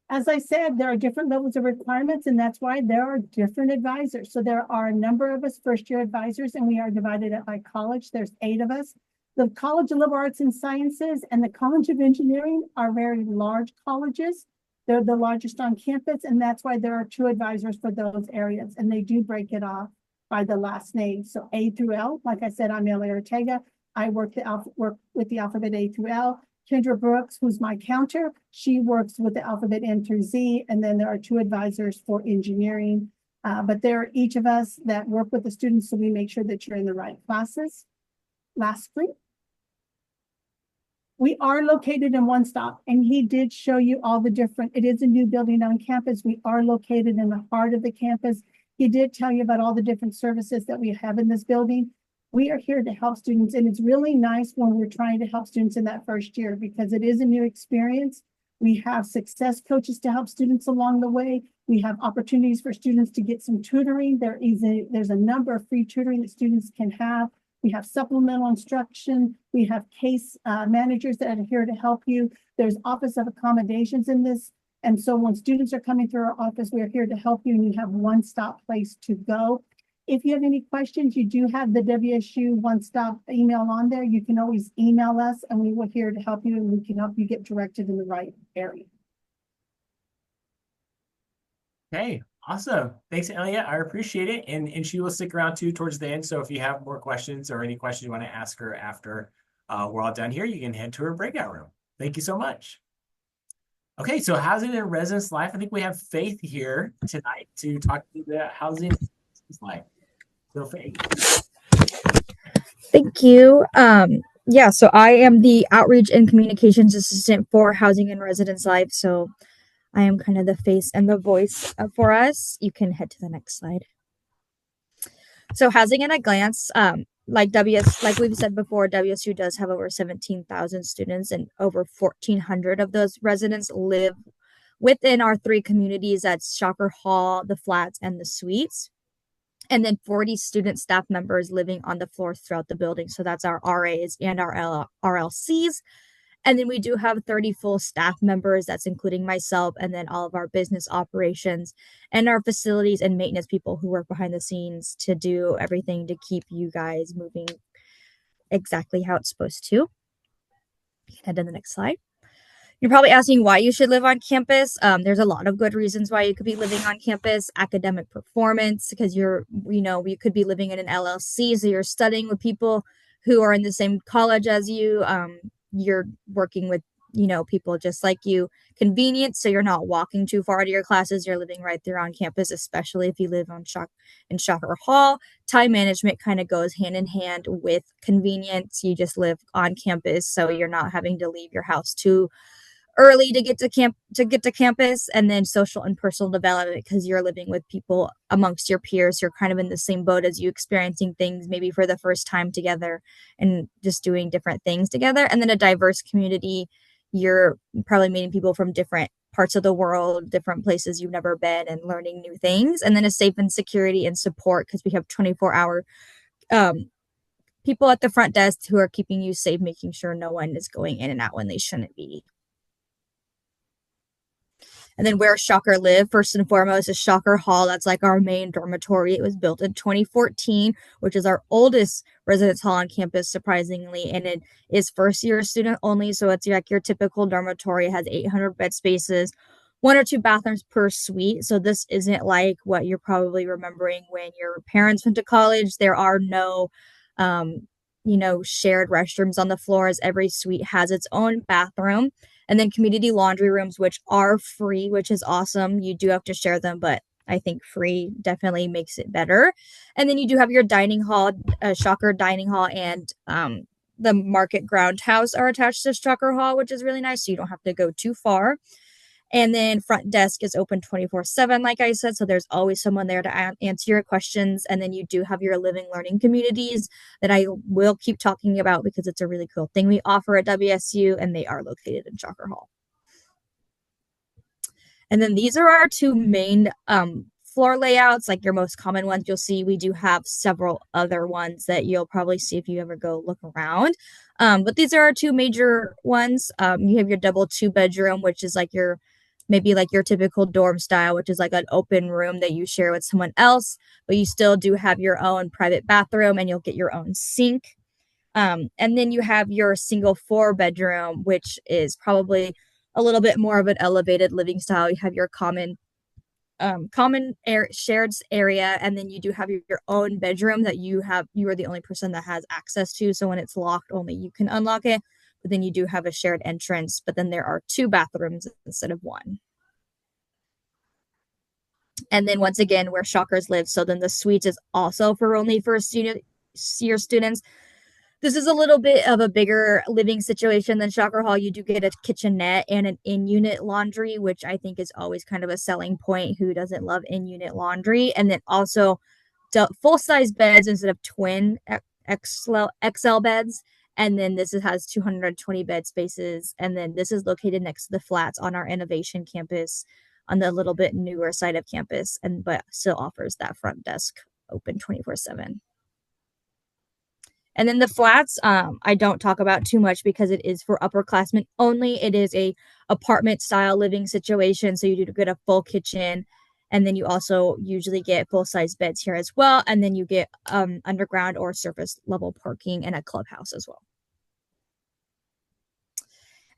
As I said, there are different levels of requirements, and that's why there are different advisors. So there are a number of us first-year advisors, and we are divided up by college. There's 8 of us. The College of Liberal Arts and Sciences and the College of Engineering are very large colleges. They're the largest on campus, and that's why there are 2 advisors for those areas, and they do break it off by the last name. So A through L, like I said, I'm Ellie Ortega. I work with the alphabet A through L. Kendra Brooks, who's my counter, she works with the alphabet N through Z, and then there are 2 advisors for engineering. But there are each of us that work with the students, so we make sure that you're in the right classes. Lastly, we are located in One Stop, and he did show you all the different, it is a new building on campus. We are located in the heart of the campus. He did tell you about all the different services that we have in this building. We are here to help students, and it's really nice when we're trying to help students in that first year because it is a new experience. We have success coaches to help students along the way. We have opportunities for students to get some tutoring. There's a number of free tutoring that students can have. We have supplemental instruction. We have case managers that are here to help you. There's office of accommodations in this. And so when students are coming through our office, we are here to help you and you have one-stop place to go. If you have any questions, you do have the WSU one-stop email on there. You can always email us and we will here to help you and we can help you get directed in the right area. Okay, awesome. Thanks, Elliot. I appreciate it. And she will stick around too towards the end. So if you have more questions or any questions you want to ask her after we're all done here, you can head to her breakout room. Thank you so much. Okay, so housing and residence life. I think we have Faith here tonight to talk to the housing life. So Faith. Thank you. Yeah, so I am the outreach and communications assistant for housing and residence life. So I am kind of the face and the voice for us. You can head to the next slide. So housing at a glance, like we've said before, WSU does have over 17,000 students and over 1,400 of those residents live within our 3 communities. That's Shocker Hall, the Flats, and the Suites. And then 40 student staff members living on the floors throughout the building. So that's our RAs and our RLCs. And then we do have 30 full staff members. That's including myself and then all of our business operations and our facilities and maintenance people who work behind the scenes to do everything to keep you guys moving exactly how it's supposed to. You can head to the next slide. You're probably asking why you should live on campus. There's a lot of good reasons why you could be living on campus. Academic performance, because you could be living in an LLC, so you're studying with people who are in the same college as you. You're working with people just like you. Convenient, so you're not walking too far to your classes. You're living right there on campus, especially if you live in Shocker Hall. Time management kind of goes hand in hand with convenience. You just live on campus, so you're not having to leave your house too early to get to campus. And then social and personal development, because you're living with people amongst your peers. You're kind of in the same boat as you, experiencing things maybe for the first time together and just doing different things together. And then a diverse community, you're probably meeting people from different parts of the world, different places you've never been, and learning new things. And then a safe and security and support, because we have 24-hour people at the front desk who are keeping you safe, making sure no one is going in and out when they shouldn't be. And then where Shocker live, first and foremost, is Shocker Hall. That's like our main dormitory. It was built in 2014, which is our oldest residence hall on campus, surprisingly. And it is first year student only. So it's like your typical dormitory. It has 800 bed spaces, 1 or 2 bathrooms per suite. So this isn't like what you're probably remembering when your parents went to college. There are no, shared restrooms on the floors. Every suite has its own bathroom. And then community laundry rooms, which are free, which is awesome. You do have to share them, but I think free definitely makes it better. And then you do have your dining hall, Shocker dining hall, and the market ground house are attached to Shocker Hall, which is really nice. So you don't have to go too far. And then front desk is open 24/7, like I said. So there's always someone there to answer your questions. And then you do have your living learning communities that I will keep talking about because it's a really cool thing we offer at WSU, and they are located in Shocker Hall. And then these are our 2 main floor layouts, like your most common ones you'll see. We do have several other ones that you'll probably see if you ever go look around. But these are our 2 major ones. You have your double 2-bedroom, which is like maybe like your typical dorm style, which is like an open room that you share with someone else, but you still do have your own private bathroom and you'll get your own sink. And then you have your single 4-bedroom, which is probably a little bit more of an elevated living style. You have your shared area, and then you do have your own bedroom that you are the only person that has access to. So when it's locked, only you can unlock it. But then you do have a shared entrance, but then there are 2 bathrooms instead of 1. And then once again, where Shockers live. So then the suites is also for only first year students. This is a little bit of a bigger living situation than Shocker Hall. You do get a kitchenette and an in-unit laundry, which I think is always kind of a selling point. Who doesn't love in-unit laundry? And then also full-size beds instead of twin XL beds. And then this has 220 bed spaces. And then this is located next to the flats on our innovation campus on the little bit newer side of campus, but still offers that front desk open 24/7. And then the flats, I don't talk about too much because it is for upperclassmen only. It is a apartment style living situation. So you do get a full kitchen. And then you also usually get full-size beds here as well. And then you get underground or surface level parking and a clubhouse as well.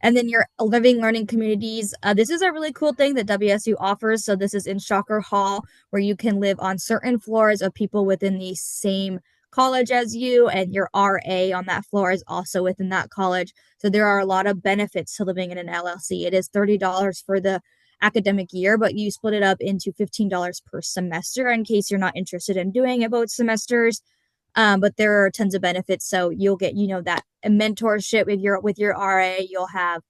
And then your living learning communities. This is a really cool thing that WSU offers. So this is in Shocker Hall, where you can live on certain floors of people within the same college as you, and your RA on that floor is also within that college. So there are a lot of benefits to living in an LLC. It is $30 for the academic year, but you split it up into $15 per semester in case you're not interested in doing it both semesters. But there are tons of benefits. So you'll get, that mentorship with your RA. You'll have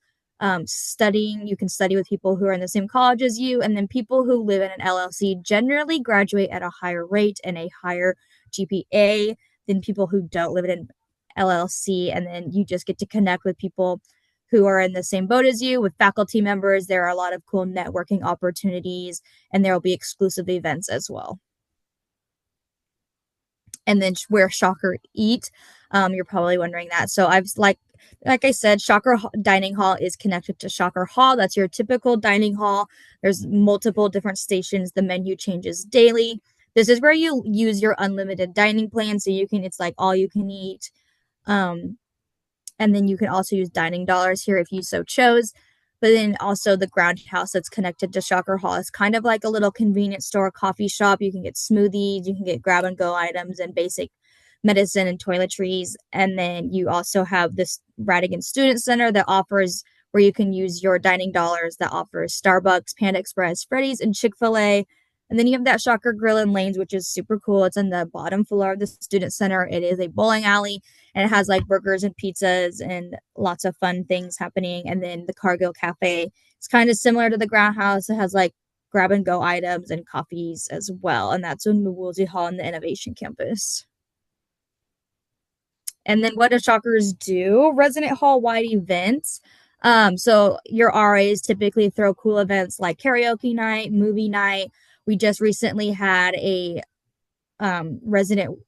studying. You can study with people who are in the same college as you. And then people who live in an LLC generally graduate at a higher rate and a higher GPA than people who don't live in an LLC. And then you just get to connect with people who are in the same boat as you, with faculty members. There are a lot of cool networking opportunities, and there will be exclusive events as well. And then where Shocker eat, you're probably wondering that. So like I said, Shocker Dining Hall is connected to Shocker Hall. That's your typical dining hall. There's multiple different stations. The menu changes daily. This is where you use your unlimited dining plan. So it's like all you can eat. And then you can also use dining dollars here if you so chose. But then also the ground house that's connected to Shocker Hall is kind of like a little convenience store, coffee shop. You can get smoothies, you can get grab and go items and basic medicine and toiletries. And then you also have this Radigan Student Center that offers where you can use your dining dollars that offers Starbucks, Panda Express, Freddy's, and Chick-fil-A. And then you have that Shocker Grill and Lanes, which is super cool. It's in the bottom floor of the student center. It is a bowling alley, and it has like burgers and pizzas and lots of fun things happening. And then the Cargill Cafe, it's kind of similar to the Ground House. It has like grab and go items and coffees as well. And that's in the Woolsey Hall and the Innovation Campus. And then what do Shockers do? Resident Hall wide events. So your RAs typically throw cool events like karaoke night, movie night. We just recently had a resident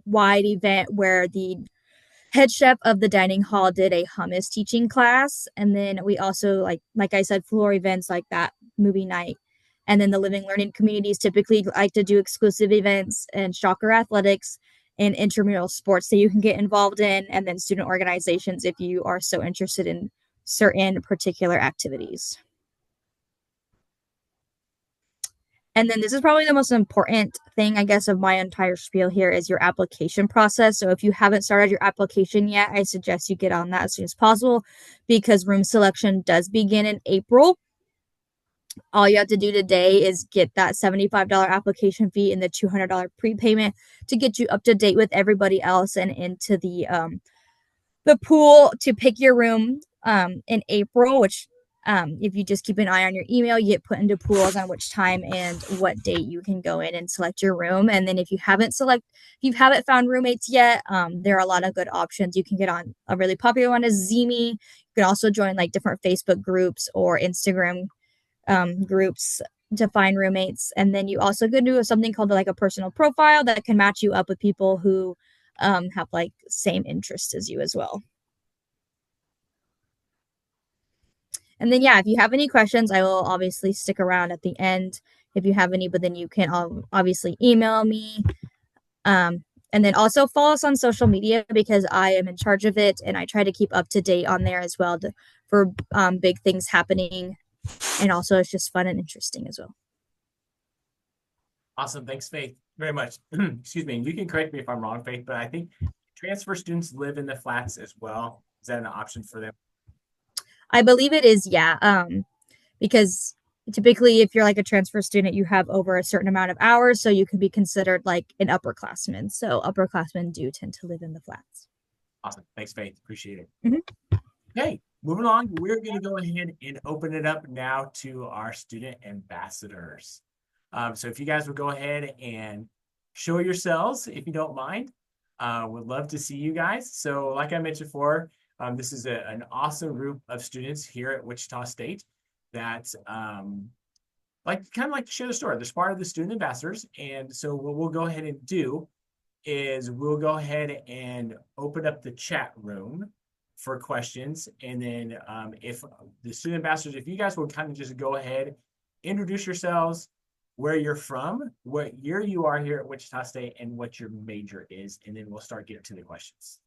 wide event where the head chef of the dining hall did a hummus teaching class. And then we also, like I said, floor events like that movie night. And then the living learning communities typically like to do exclusive events and Shocker athletics and intramural sports that you can get involved in, and then student organizations if you are so interested in certain particular activities. And then this is probably the most important thing, I guess, of my entire spiel here is your application process. So if you haven't started your application yet, I suggest you get on that as soon as possible because room selection does begin in April. All you have to do today is get that $75 application fee and the $200 prepayment to get you up to date with everybody else and into the pool to pick your room in April, which if you just keep an eye on your email, you get put into pools on which time and what date you can go in and select your room. And then if you haven't found roommates yet, there are a lot of good options. You can get on. A really popular one is Zeme. You can also join like different Facebook groups or Instagram groups to find roommates. And then you also can do something called like a personal profile that can match you up with people who have like same interests as you as well. And then, yeah, if you have any questions, I will obviously stick around at the end if you have any, but then you can obviously email me. And then also follow us on social media because I am in charge of it and I try to keep up to date on there as well for big things happening. And also it's just fun and interesting as well. Awesome. Thanks, Faith, very much. Excuse me. You can correct me if I'm wrong, Faith, but I think transfer students live in the flats as well. Is that an option for them? I believe it is, yeah. Because typically if you're like a transfer student, you have over a certain amount of hours, so you can be considered like an upperclassman. So upperclassmen do tend to live in the flats. Awesome. Thanks, Faith. Appreciate it. Mm-hmm. Okay, moving on. We're going to go ahead and open it up now to our student ambassadors. So if you guys would go ahead and show yourselves, if you don't mind, would love to see you guys. So like I mentioned before, this is an awesome group of students here at Wichita State that like to share the story. They're part of the student ambassadors. And so what we'll go ahead and do is we'll go ahead and open up the chat room for questions. And then if the student ambassadors, if you guys will kind of just go ahead, introduce yourselves, where you're from, what year you are here at Wichita State, and what your major is. And then we'll start getting to the questions.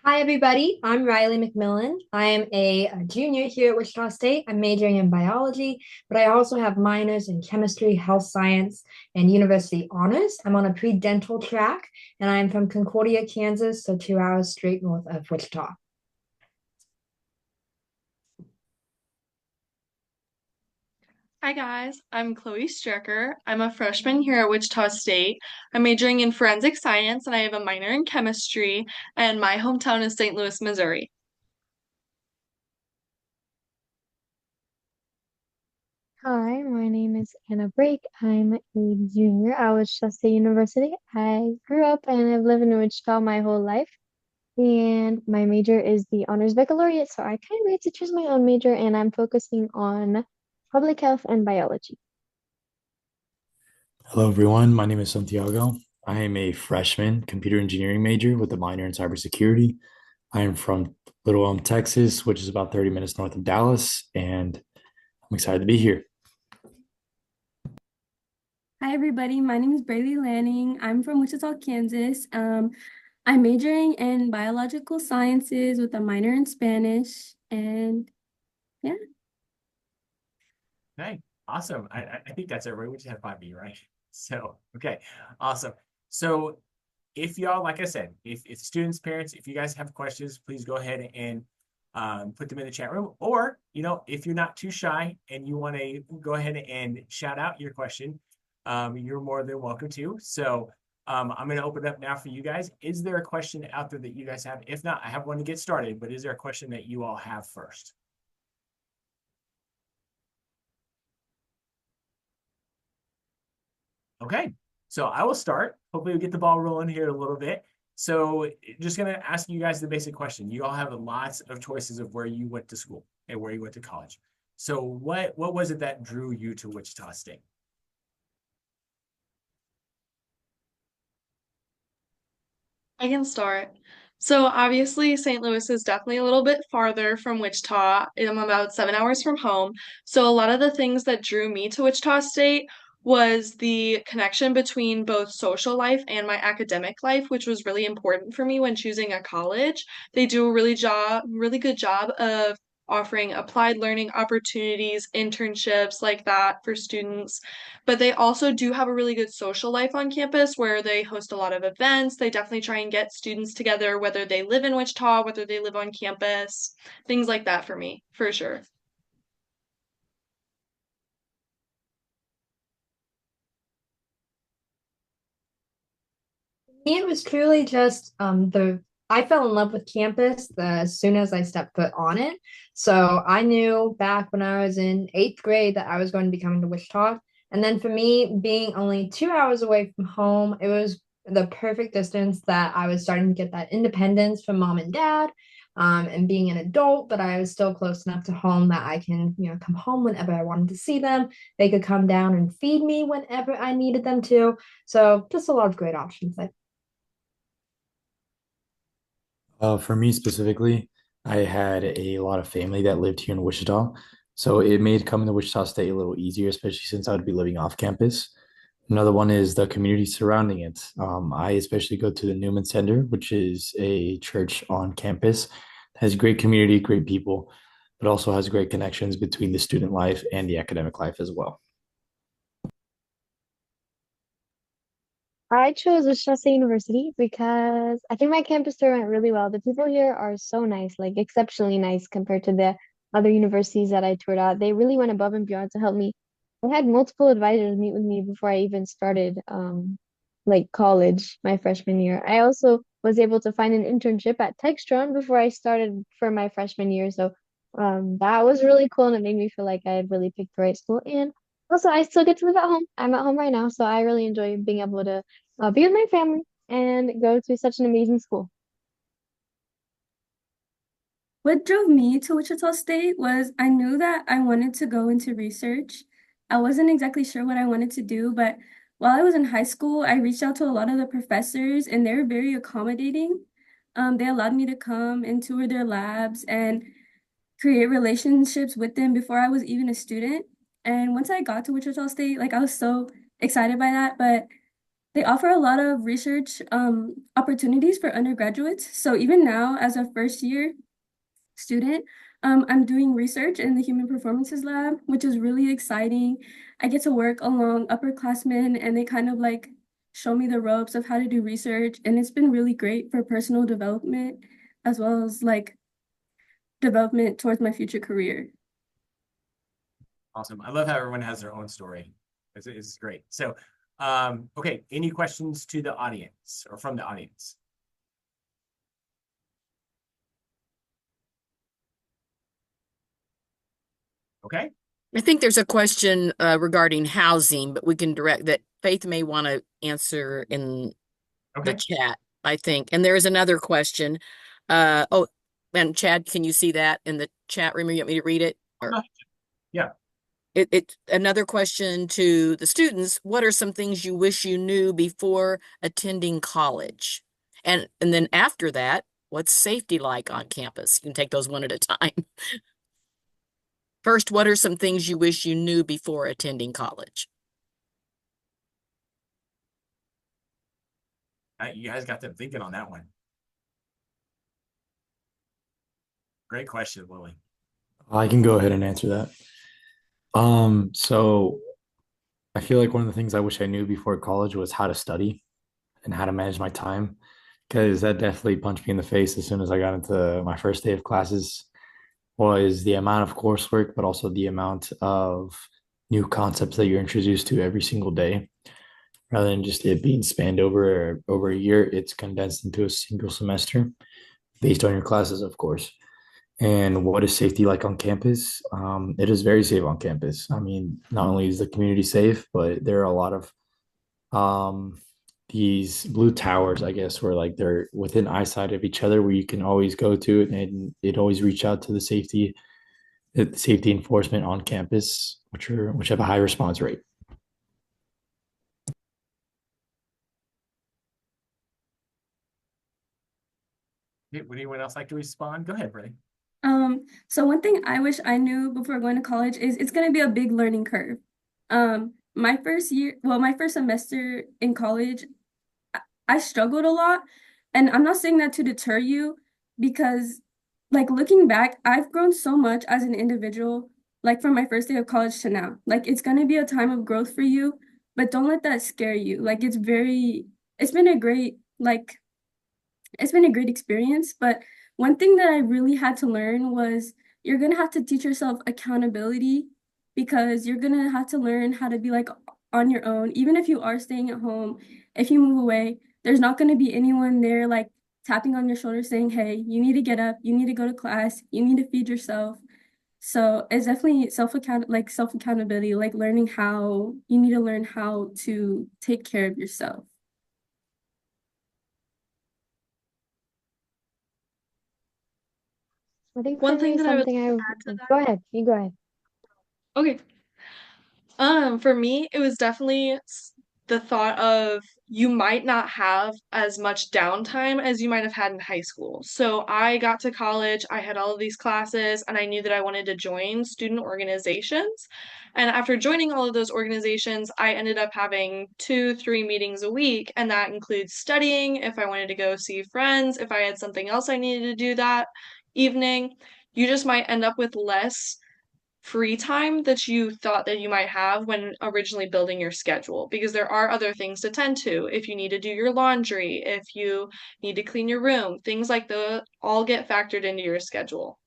Hi, everybody. I'm Riley McMillan. I am a junior here at Wichita State. I'm majoring in biology, but I also have minors in chemistry, health science, and university honors. I'm on a pre-dental track, and I'm from Concordia, Kansas, so 2 hours straight north of Wichita. Hi guys, I'm Chloe Strecker. I'm a freshman here at Wichita State. I'm majoring in forensic science and I have a minor in chemistry, and my hometown is St. Louis, Missouri. Hi, my name is Anna Brake. I'm a junior at Wichita State University. I grew up and have lived in Wichita my whole life. And my major is the Honors Baccalaureate, so I kind of get to choose my own major, and I'm focusing on public health and biology. Hello, everyone. My name is Santiago. I am a freshman computer engineering major with a minor in cybersecurity. I am from Little Elm, Texas, which is about 30 minutes north of Dallas, and I'm excited to be here. Hi, everybody. My name is Braylee Lanning. I'm from Wichita, Kansas. I'm majoring in biological sciences with a minor in Spanish, and yeah. Okay, awesome. I think that's it, right? We just had 5B, right? So, okay, awesome. So if y'all, like I said, if students, parents, if you guys have questions, please go ahead and put them in the chat room. Or, if you're not too shy and you want to go ahead and shout out your question, you're more than welcome to. So I'm going to open it up now for you guys. Is there a question out there that you guys have? If not, I have one to get started, but is there a question that you all have first? Okay, so I will start. Hopefully we'll get the ball rolling here a little bit. So just going to ask you guys the basic question. You all have lots of choices of where you went to school and where you went to college. So what was it that drew you to Wichita State? I can start. So obviously St. Louis is definitely a little bit farther from Wichita. I'm about 7 hours from home. So a lot of the things that drew me to Wichita State was the connection between both social life and my academic life, which was really important for me when choosing a college. They do a really good job of offering applied learning opportunities, internships like that for students. But they also do have a really good social life on campus where they host a lot of events. They definitely try and get students together, whether they live in Wichita, whether they live on campus, things like that for me, for sure. It was truly just the I fell in love with campus as soon as I stepped foot on it. So I knew back when I was in eighth grade that I was going to be coming to Wichita. And then for me, being only 2 hours away from home, it was the perfect distance that I was starting to get that independence from mom and dad, and being an adult, but I was still close enough to home that I can, come home whenever I wanted to see them. They could come down and feed me whenever I needed them to. So just a lot of great options. For me specifically, I had a lot of family that lived here in Wichita. So it made coming to Wichita State a little easier, especially since I would be living off campus. Another one is the community surrounding it. I especially go to the Newman Center, which is a church on campus. Has great community, great people, but also has great connections between the student life and the academic life as well. I chose Wichita State University because I think my campus tour went really well. The people here are so nice, like exceptionally nice compared to the other universities that I toured out. They really went above and beyond to help me. I had multiple advisors meet with me before I even started like college my freshman year. I also was able to find an internship at Textron before I started for my freshman year. So that was really cool and it made me feel like I had really picked the right school. And also, I still get to live at home. I'm at home right now, so I really enjoy being able to be with my family and go to such an amazing school. What drove me to Wichita State was I knew that I wanted to go into research. I wasn't exactly sure what I wanted to do, but while I was in high school, I reached out to a lot of the professors and they were very accommodating. They allowed me to come and tour their labs and create relationships with them before I was even a student. And once I got to Wichita State, like I was so excited by that, but they offer a lot of research opportunities for undergraduates. So even now, as a first year student, I'm doing research in the Human Performances Lab, which is really exciting. I get to work along upperclassmen and they kind of like show me the ropes of how to do research. And it's been really great for personal development as well as like development towards my future career. Awesome. I love how everyone has their own story. It's great. So, okay, any questions to the audience or from the audience? Okay. I think there's a question regarding housing, but we can direct that Faith may want to answer in the chat, I think. And there is another question. Oh, and Chad, can you see that in the chat room? Or you want me to read it? Or... Yeah. It another question to the students. What are some things you wish you knew before attending college? And then after that, what's safety like on campus? You can take those one at a time. First, what are some things you wish you knew before attending college? You guys got them thinking on that one. Great question, Lily. I can go ahead and answer that. So I feel like one of the things I wish I knew before college was how to study. and how to manage my time, because that definitely punched me in the face as soon as I got into my first day of classes, was the amount of coursework, but also the amount of new concepts that you're introduced to every single day. Rather than just it being spanned over a year, it's condensed into a single semester based on your classes, of course. And what is safety like on campus? It is very safe on campus. I mean, not only is the community safe, but there are a lot of um, these blue towers, I guess, where like they're within eyesight of each other, where you can always go to it, and it always reach out to the safety enforcement on campus, which have a high response rate. Would anyone else like to respond? Go ahead, Brittany. So one thing I wish I knew before going to college is it's going to be a big learning curve. My first year, well, my first semester in college, I struggled a lot. And I'm not saying that to deter you because, like, looking back, I've grown so much as an individual, like, from my first day of college to now. Like, it's going to be a time of growth for you, but don't let that scare you. Like, it's been a great, like, it's been a great experience, but one thing that I really had to learn was you're gonna have to teach yourself accountability because you're gonna have to learn how to be like on your own. Even if you are staying at home, if you move away, there's not gonna be anyone there like tapping on your shoulder saying, "Hey, you need to get up, you need to go to class, you need to feed yourself." So it's definitely self accountability, like learning how you need to learn how to take care of yourself. I think for One thing me, that I would something I add to go ahead, you go ahead. Okay. For me, it was definitely the thought of you might not have as much downtime as you might have had in high school. So I got to college, I had all of these classes, and I knew that I wanted to join student organizations. And after joining all of those organizations, I ended up having 2, 3 meetings a week, and that includes studying if I wanted to go see friends, if I had something else I needed to do that evening. You just might end up with less free time that you thought that you might have when originally building your schedule because there are other things to tend to. If you need to do your laundry, if you need to clean your room, things like the all get factored into your schedule.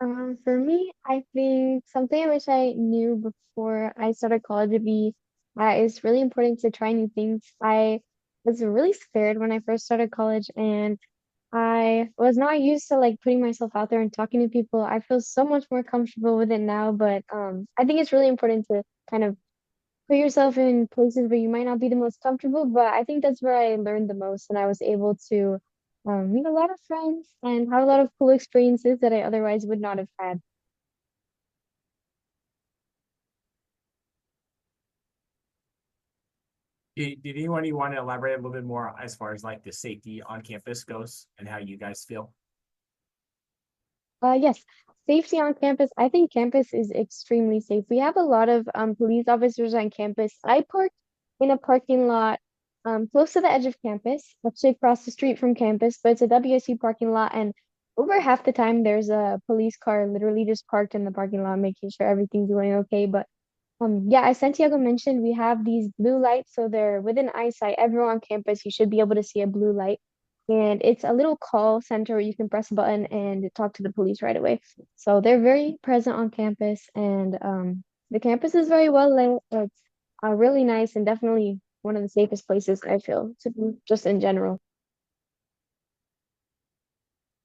For me, I think something I wish I knew before I started college would be it's really important to try new things. I was really scared when I first started college, and I was not used to like putting myself out there and talking to people. I feel so much more comfortable with it now, but I think it's really important to kind of put yourself in places where you might not be the most comfortable, but I think that's where I learned the most, and I was able to meet a lot of friends and have a lot of cool experiences that I otherwise would not have had. Did anyone you want to elaborate a little bit more as far as like the safety on campus goes and how you guys feel? Yes, safety on campus. I think campus is extremely safe. We have a lot of police officers on campus. I parked in a parking lot close to the edge of campus, actually across the street from campus, but it's a WSU parking lot, and over half the time there's a police car literally just parked in the parking lot, making sure everything's going okay. But yeah, as Santiago mentioned, we have these blue lights, so they're within eyesight. Everyone on campus, you should be able to see a blue light. And it's a little call center where you can press a button and talk to the police right away. So they're very present on campus, and the campus is very well lit. It's really nice and definitely one of the safest places I feel to be just in general.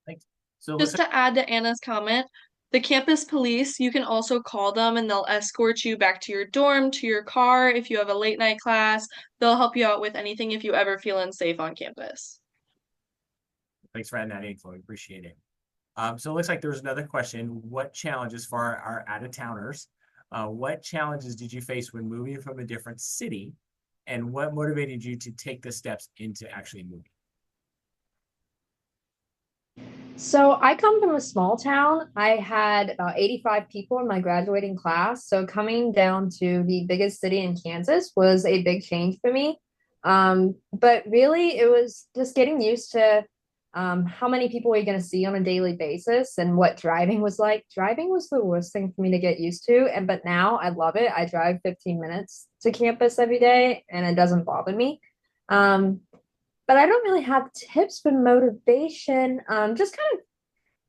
Thanks. So Just to add to Anna's comment, the campus police, you can also call them and they'll escort you back to your dorm, to your car. If you have a late night class, they'll help you out with anything if you ever feel unsafe on campus. thanks for adding that info. We appreciate it. So it looks like there's another question. What challenges for our out-of-towners? What challenges did you face when moving from a different city? And what motivated you to take the steps into actually moving? So I come from a small town. I had about 85 people in my graduating class. So coming down to the biggest city in Kansas was a big change for me. But really, it was just getting used to how many people are you going to see on a daily basis and what driving was like. Driving was the worst thing for me to get used to. But now I love it. I drive 15 minutes to campus every day and it doesn't bother me. Um, but I don't really have tips for motivation. Just kind of,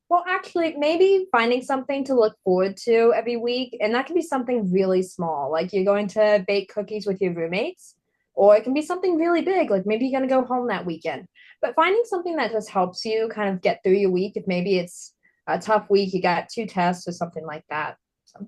well, actually, maybe finding something to look forward to every week. And that can be something really small, like you're going to bake cookies with your roommates, or it can be something really big, like maybe you're going to go home that weekend. But finding something that just helps you kind of get through your week, if maybe it's a tough week, you got two tests or something like that. So.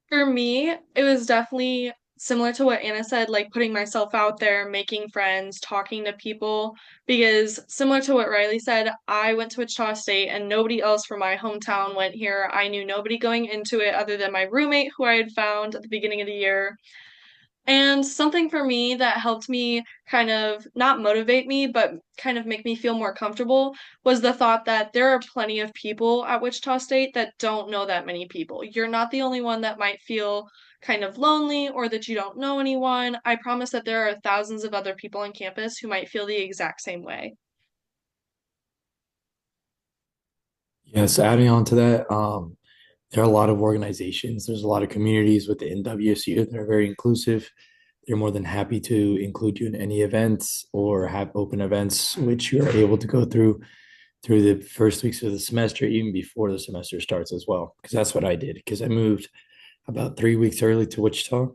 For me, it was definitely similar to what Anna said, like putting myself out there, making friends, talking to people. Because similar to what Riley said, I went to Wichita State and nobody else from my hometown went here. I knew nobody going into it other than my roommate who I had found at the beginning of the year. And something for me that helped me kind of not motivate me, but kind of make me feel more comfortable was the thought that there are plenty of people at Wichita State that don't know that many people. You're not the only one that might feel kind of lonely or that you don't know anyone. I promise that there are thousands of other people on campus who might feel the exact same way. Yes, adding on to that, there are a lot of organizations. There's a lot of communities within WSU that are very inclusive. They're more than happy to include you in any events or have open events, which you're able to go through the first weeks of the semester, even before the semester starts as well. Because that's what I did. Because I moved about 3 weeks early to Wichita,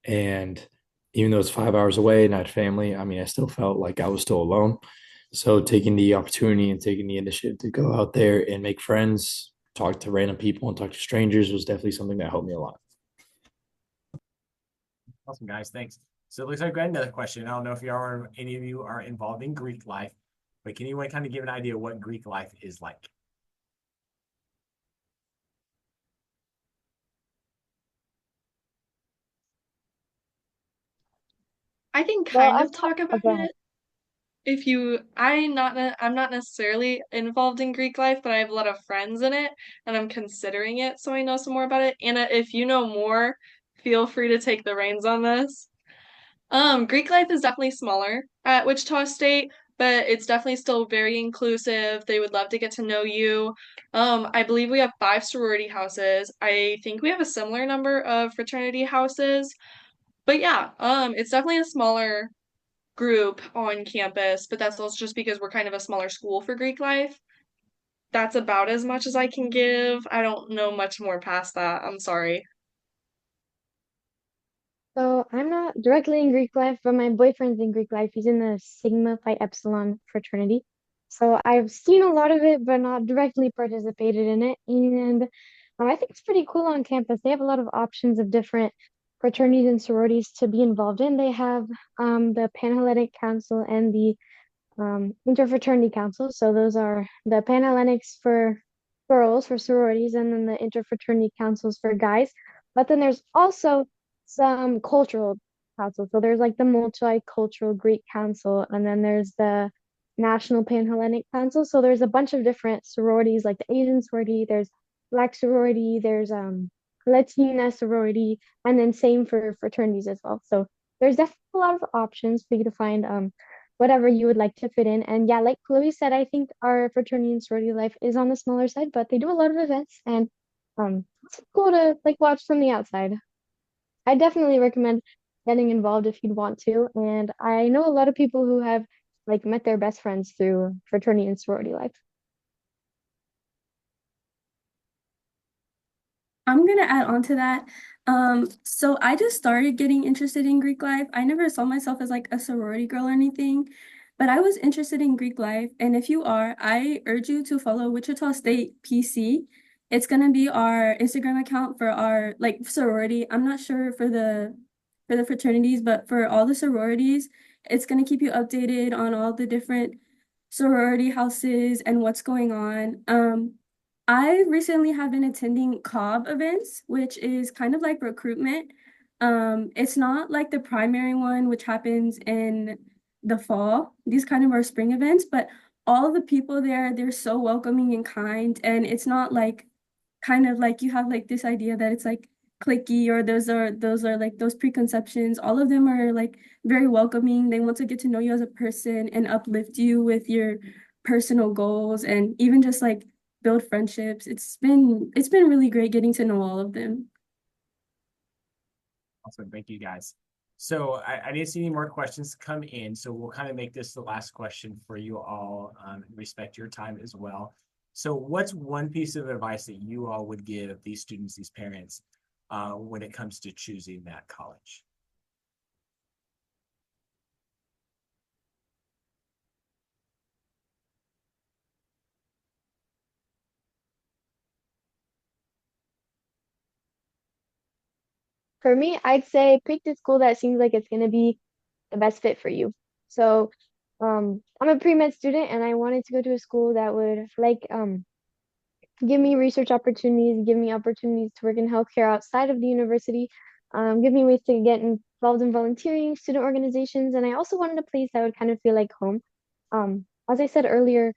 and even though it's 5 hours away and I had family, I mean, I still felt like I was still alone. So taking the opportunity and taking the initiative to go out there and make friends, talk to random people and talk to strangers was definitely something that helped me a lot. Awesome, guys. Thanks. So it looks like I got another question. I don't know if any of you are involved in Greek life, but can anyone kind of give an idea what Greek life is like? I can Well, kind of talk about it. If you, I'm not necessarily involved in Greek life, but I have a lot of friends in it, and I'm considering it, so I know some more about it. Anna, if you know more, feel free to take the reins on this. Greek life is definitely smaller at Wichita State, but it's definitely still very inclusive. They would love to get to know you. I believe we have 5 sorority houses. I think we have a similar number of fraternity houses. But yeah, it's definitely a smaller group on campus, but that's also just because we're kind of a smaller school for Greek life. That's about as much as I can give. I don't know much more past that. I'm sorry. So I'm not directly in Greek life, but my boyfriend's in Greek life. He's in the Sigma Phi Epsilon fraternity. So I've seen a lot of it, but not directly participated in it. And I think it's pretty cool on campus. They have a lot of options of different fraternities and sororities to be involved in. They have the Panhellenic Council and the interfraternity council. So those are the Panhellenics for girls, for sororities, and then the interfraternity councils for guys. But then there's also some cultural councils. So there's like the Multicultural Greek Council, and then there's the National Panhellenic Council. So there's a bunch of different sororities, like the Asian sorority, there's Black sorority, there's Latina sorority, and then same for fraternities as well. So there's definitely a lot of options for you to find whatever you would like to fit in. And yeah, like Chloe said, I think our fraternity and sorority life is on the smaller side, but they do a lot of events and it's cool to like watch from the outside. I definitely recommend getting involved if you'd want to. And I know a lot of people who have like met their best friends through fraternity and sorority life. I'm gonna add on to that. So I just started getting interested in Greek life. I never saw myself as like a sorority girl or anything, but I was interested in Greek life. And if you are, I urge you to follow Wichita State PC. It's gonna be our Instagram account for our like sorority. I'm not sure for the fraternities, but for all the sororities, it's gonna keep you updated on all the different sorority houses and what's going on. I recently have been attending COB events, which is kind of like recruitment. It's not like the primary one, which happens in the fall. These kind of are spring events, but all the people there, they're so welcoming and kind. And it's not like kind of like you have like this idea that it's like cliquey or those are like those preconceptions. All of them are like very welcoming. They want to get to know you as a person and uplift you with your personal goals and even just like build friendships. It's been really great getting to know all of them. Awesome. Thank you guys. So I didn't see any more questions come in, so we'll kind of make this the last question for you all, respect your time as well. So what's one piece of advice that you all would give these students, these parents, when it comes to choosing that college? For me, I'd say pick the school that seems like it's going to be the best fit for you. So, I'm a pre-med student and I wanted to go to a school that would give me research opportunities, give me opportunities to work in healthcare outside of the university, give me ways to get involved in volunteering, student organizations, and I also wanted a place that would kind of feel like home. As I said earlier,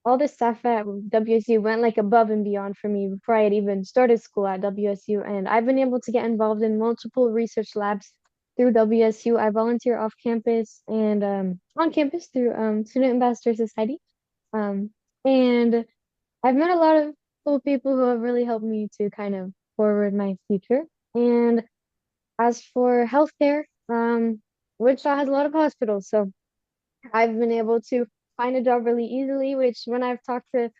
all the staff at WSU went like above and beyond for me before I had even started school at WSU, and I've been able to get involved in multiple research labs through WSU. I volunteer off campus and on campus through Student Ambassador Society. And I've met a lot of cool people who have really helped me to kind of forward my future. And as for healthcare, Wichita has a lot of hospitals, so I've been able to find a job really easily, which when I've talked to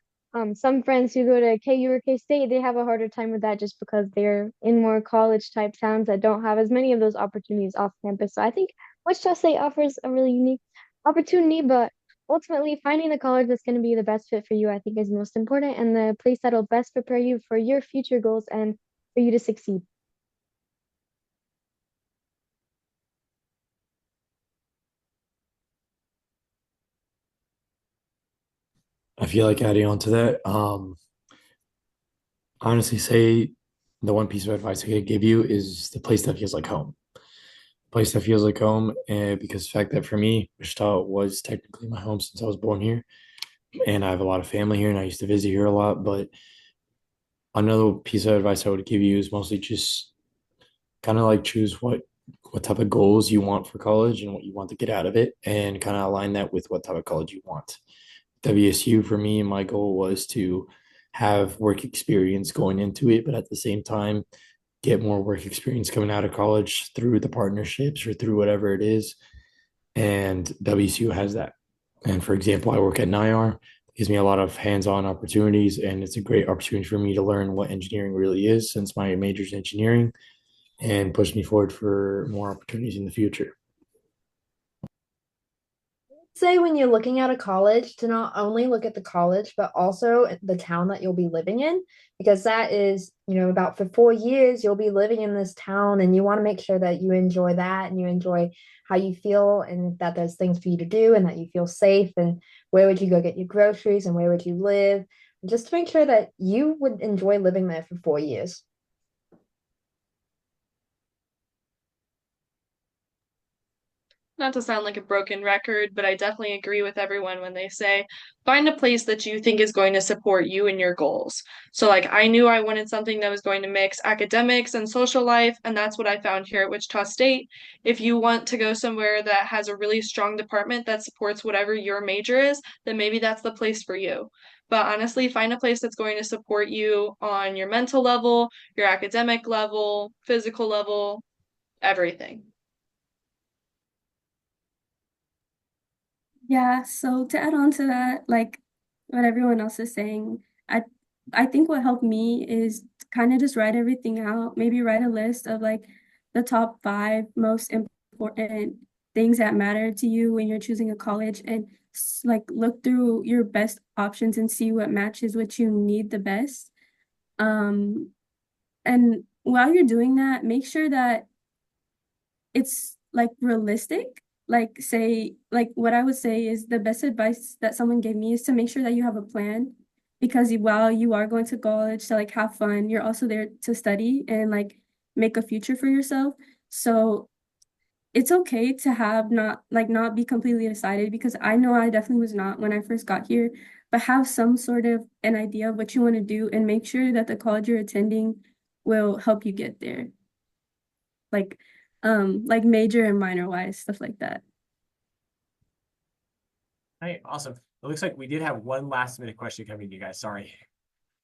some friends who go to KU or K State, they have a harder time with that just because they're in more college type towns that don't have as many of those opportunities off campus. So I think Wichita State offers a really unique opportunity, but ultimately finding the college that's going to be the best fit for you, I think is most important and the place that'll best prepare you for your future goals and for you to succeed. I feel like adding on to that, honestly say the one piece of advice I could give you is the place that feels like home. Place that feels like home, and because the fact that for me, Wichita was technically my home since I was born here, and I have a lot of family here, and I used to visit here a lot. But another piece of advice I would give you is mostly just kind of like choose what type of goals you want for college and what you want to get out of it, and kind of align that with what type of college you want. WSU for me, my goal was to have work experience going into it, but at the same time, get more work experience coming out of college through the partnerships or through whatever it is. And WSU has that. And for example, I work at NIR, it gives me a lot of hands-on opportunities, and it's a great opportunity for me to learn what engineering really is since my major is engineering and push me forward for more opportunities in the future. Say when you're looking at a college to not only look at the college but also the town that you'll be living in, because that is, about for 4 years you'll be living in this town and you want to make sure that you enjoy that and you enjoy how you feel and that there's things for you to do and that you feel safe and where would you go get your groceries and where would you live, just to make sure that you would enjoy living there for 4 years. Not to sound like a broken record, but I definitely agree with everyone when they say find a place that you think is going to support you and your goals. So, like, I knew I wanted something that was going to mix academics and social life, and that's what I found here at Wichita State. If you want to go somewhere that has a really strong department that supports whatever your major is, then maybe that's the place for you. But honestly, find a place that's going to support you on your mental level, your academic level, physical level, everything. Yeah, so to add on to that, like what everyone else is saying, I think what helped me is kind of just write everything out, maybe write a list of like the top five most important things that matter to you when you're choosing a college and like look through your best options and see what matches what you need the best. Um, and while you're doing that, make sure that it's like realistic. Like say, like what I would say is the best advice that someone gave me is to make sure that you have a plan because while you are going to college to like have fun, you're also there to study and like make a future for yourself. So it's okay to have not be completely decided because I know I definitely was not when I first got here, but have some sort of an idea of what you want to do and make sure that the college you're attending will help you get there. Like major and minor wise, stuff like that. Hey, awesome. It looks like we did have one last minute question coming to you guys. Sorry.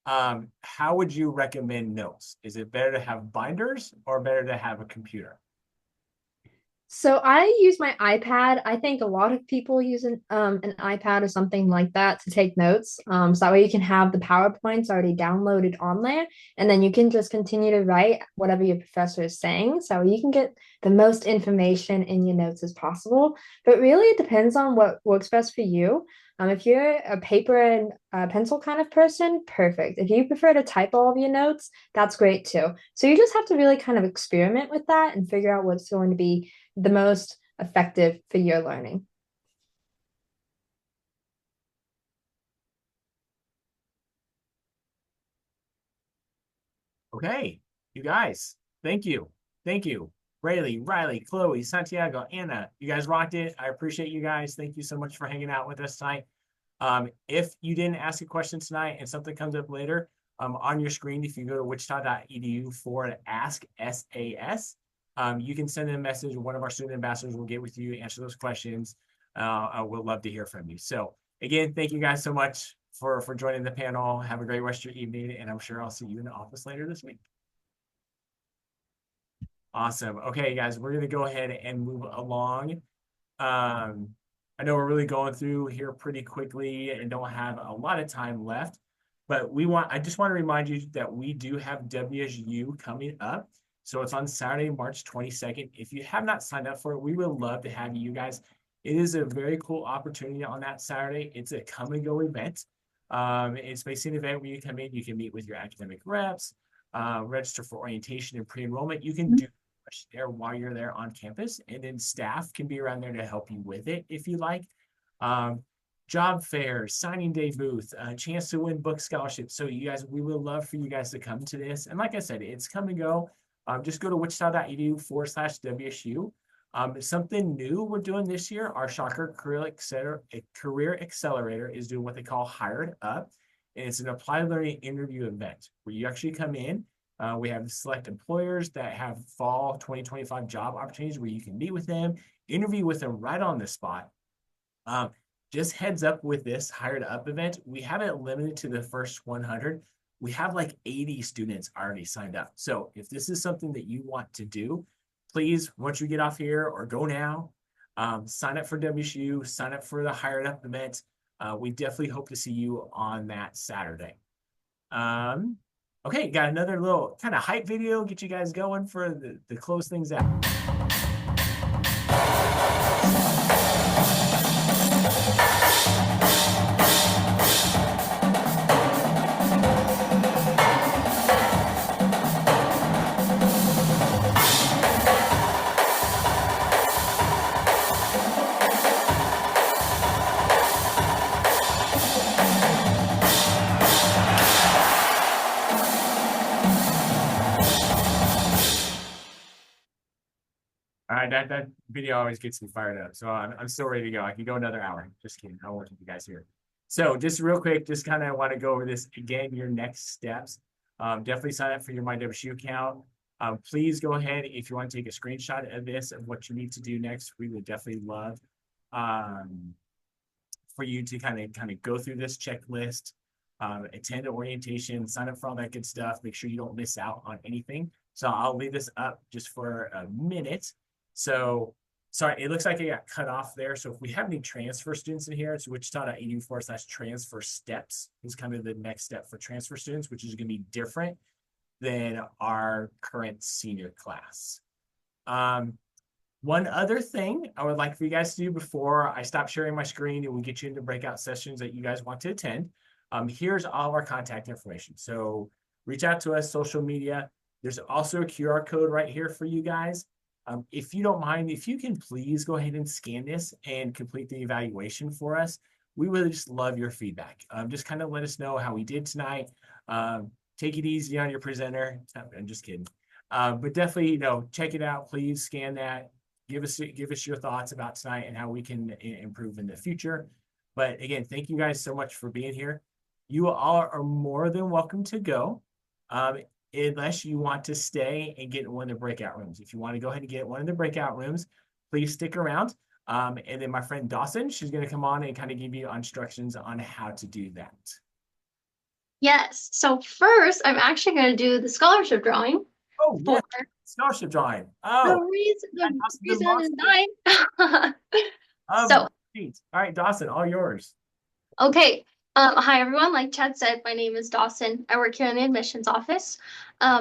How would you recommend notes? Is it better to have binders or better to have a computer? So I use my iPad. I think a lot of people use an iPad or something like that to take notes. So that way you can have the PowerPoints already downloaded on there, and then you can just continue to write whatever your professor is saying. So you can get the most information in your notes as possible. But really, it depends on what works best for you. If you're a paper and pencil kind of person, perfect. If you prefer to type all of your notes, that's great too. So you just have to really kind of experiment with that and figure out what's going to be the most effective for your learning. Okay, you guys, thank you. Thank you. Rayleigh, Riley, Chloe, Santiago, Anna, you guys rocked it. I appreciate you guys. Thank you so much for hanging out with us tonight. If you didn't ask a question tonight and something comes up later, on your screen, if you go to Wichita.edu/ask SAS, you can send in a message. One of our student ambassadors will get with you, answer those questions. We'll love to hear from you. So again, thank you guys so much for joining the panel. Have a great rest of your evening, and I'm sure I'll see you in the office later this week. Awesome. Okay, guys, we're gonna go ahead and move along. I know we're really going through here pretty quickly and don't have a lot of time left, but I just want to remind you that we do have WSYOU coming up. So it's on Saturday, March 22nd. If you have not signed up for it, we would love to have you guys. It is a very cool opportunity on that Saturday. It's a come and go event. It's basically an event where you come in, you can meet with your academic reps, register for orientation and pre-enrollment. You can do there while you're there on campus, and then staff can be around there to help you with it if you like. Job fairs, signing day booth, a chance to win book scholarships. So you guys, we would love for you guys to come to this. And like I said, it's come and go. Just go to Wichita.edu/WSU. Something new we're doing this year, our Shocker Career Accelerator is doing what they call Hired Up. And it's an applied learning interview event where you actually come in. We have select employers that have fall 2025 job opportunities where you can meet with them, interview with them right on the spot. Just heads up with this Hired Up event, we have it limited to the first 100. We have like 80 students already signed up. So if this is something that you want to do, please, once you get off here or go now, sign up for WSU, sign up for the Hired Up event. We definitely hope to see you on that Saturday. Okay, got another little kind of hype video, get you guys going for the close things out. All right, that video always gets me fired up. So I'm still ready to go. I can go another hour. Just kidding. I won't keep you guys here. So just real quick, just kind of want to go over this again, your next steps. Definitely sign up for your MyWSU account. Please go ahead if you want to take a screenshot of this, of what you need to do next. We would definitely love for you to kind of go through this checklist, attend orientation, sign up for all that good stuff. Make sure you don't miss out on anything. So I'll leave this up just for a minute. So, sorry, it looks like it got cut off there. So if we have any transfer students in here, it's Wichita.edu/transfer steps is kind of the next step for transfer students, which is going to be different than our current senior class. One other thing I would like for you guys to do before I stop sharing my screen and we get you into breakout sessions that you guys want to attend. Here's all of our contact information. So reach out to us, social media. There's also a QR code right here for you guys. If you don't mind, if you can please go ahead and scan this and complete the evaluation for us, we would just love your feedback. Just kind of let us know how we did tonight. Take it easy on your presenter. I'm just kidding. But definitely, check it out. Please scan that. Give us your thoughts about tonight and how we can improve in the future. But again, thank you guys so much for being here. You all are more than welcome to go. unless you want to stay and get in one of the breakout rooms. If you want to go ahead and get one of the breakout rooms, please stick around. And then my friend Dawson, she's going to come on and kind of give you instructions on how to do that. Yes. So first, I'm actually going to do the scholarship drawing. Oh, yeah. Scholarship drawing. Oh, the reason is nine. So, all right, Dawson, all yours. Okay. Hi, everyone. Like Chad said, my name is Dawson. I work here in the admissions office.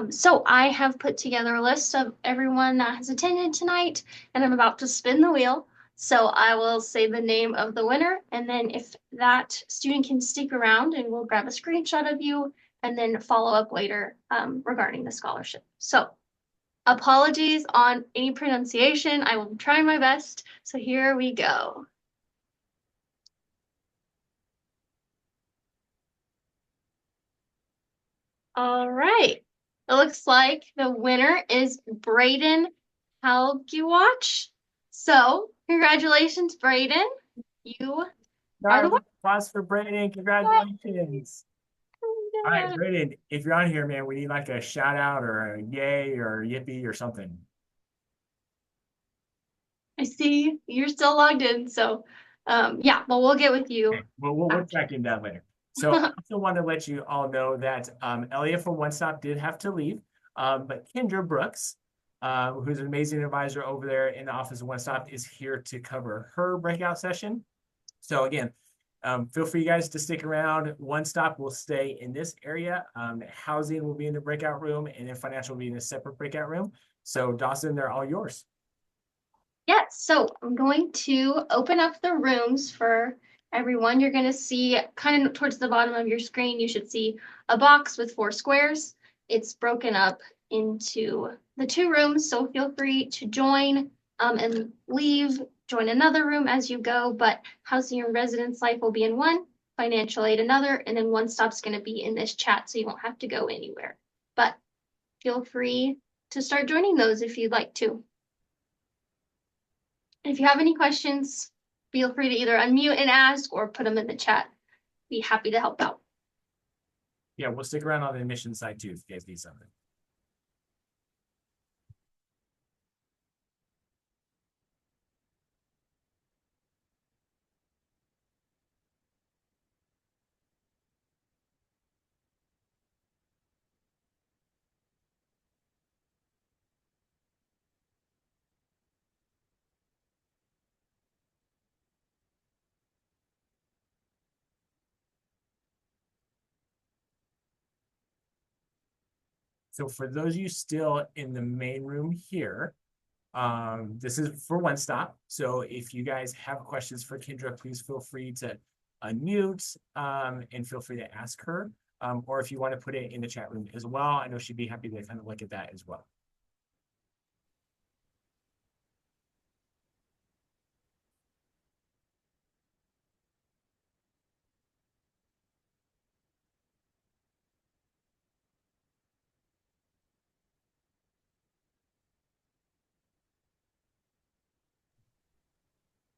So I have put together a list of everyone that has attended tonight, and I'm about to spin the wheel. So I will say the name of the winner, and then if that student can stick around, and we'll grab a screenshot of you, and then follow up later regarding the scholarship. So apologies on any pronunciation. I will try my best. So here we go. All right. It looks like the winner is Braden Halgiwatch. So congratulations, Braden. You are the winner. Applause for Braden. Congratulations. All right, Braden, if you're on here, man, we need like a shout out or a yay or a yippee or something. I see you're still logged in. So yeah, well, we'll get with you. Okay. We'll track in that later. So I also want to let you all know that Elliot from One Stop did have to leave, but Kendra Brooks, who's an amazing advisor over there in the office of One Stop, is here to cover her breakout session. So again, feel free, you guys, to stick around. One Stop will stay in this area. Housing will be in the breakout room, and then financial will be in a separate breakout room. So Dawson, they're all yours. Yes, so I'm going to open up the rooms for everyone. You're going to see kind of towards the bottom of your screen, you should see a box with 4 squares. It's broken up into the 2 rooms, so feel free to join and leave, join another room as you go, but housing and residence life will be in one, financial aid another, and then One Stop's going to be in this chat, so you won't have to go anywhere. But feel free to start joining those if you'd like to. If you have any questions, feel free to either unmute and ask or put them in the chat. Be happy to help out. Yeah, we'll stick around on the admission side too if you guys need something. So for those of you still in the main room here, this is for One Stop. So if you guys have questions for Kendra, please feel free to unmute and feel free to ask her. Or if you want to put it in the chat room as well, I know she'd be happy to kind of look at that as well.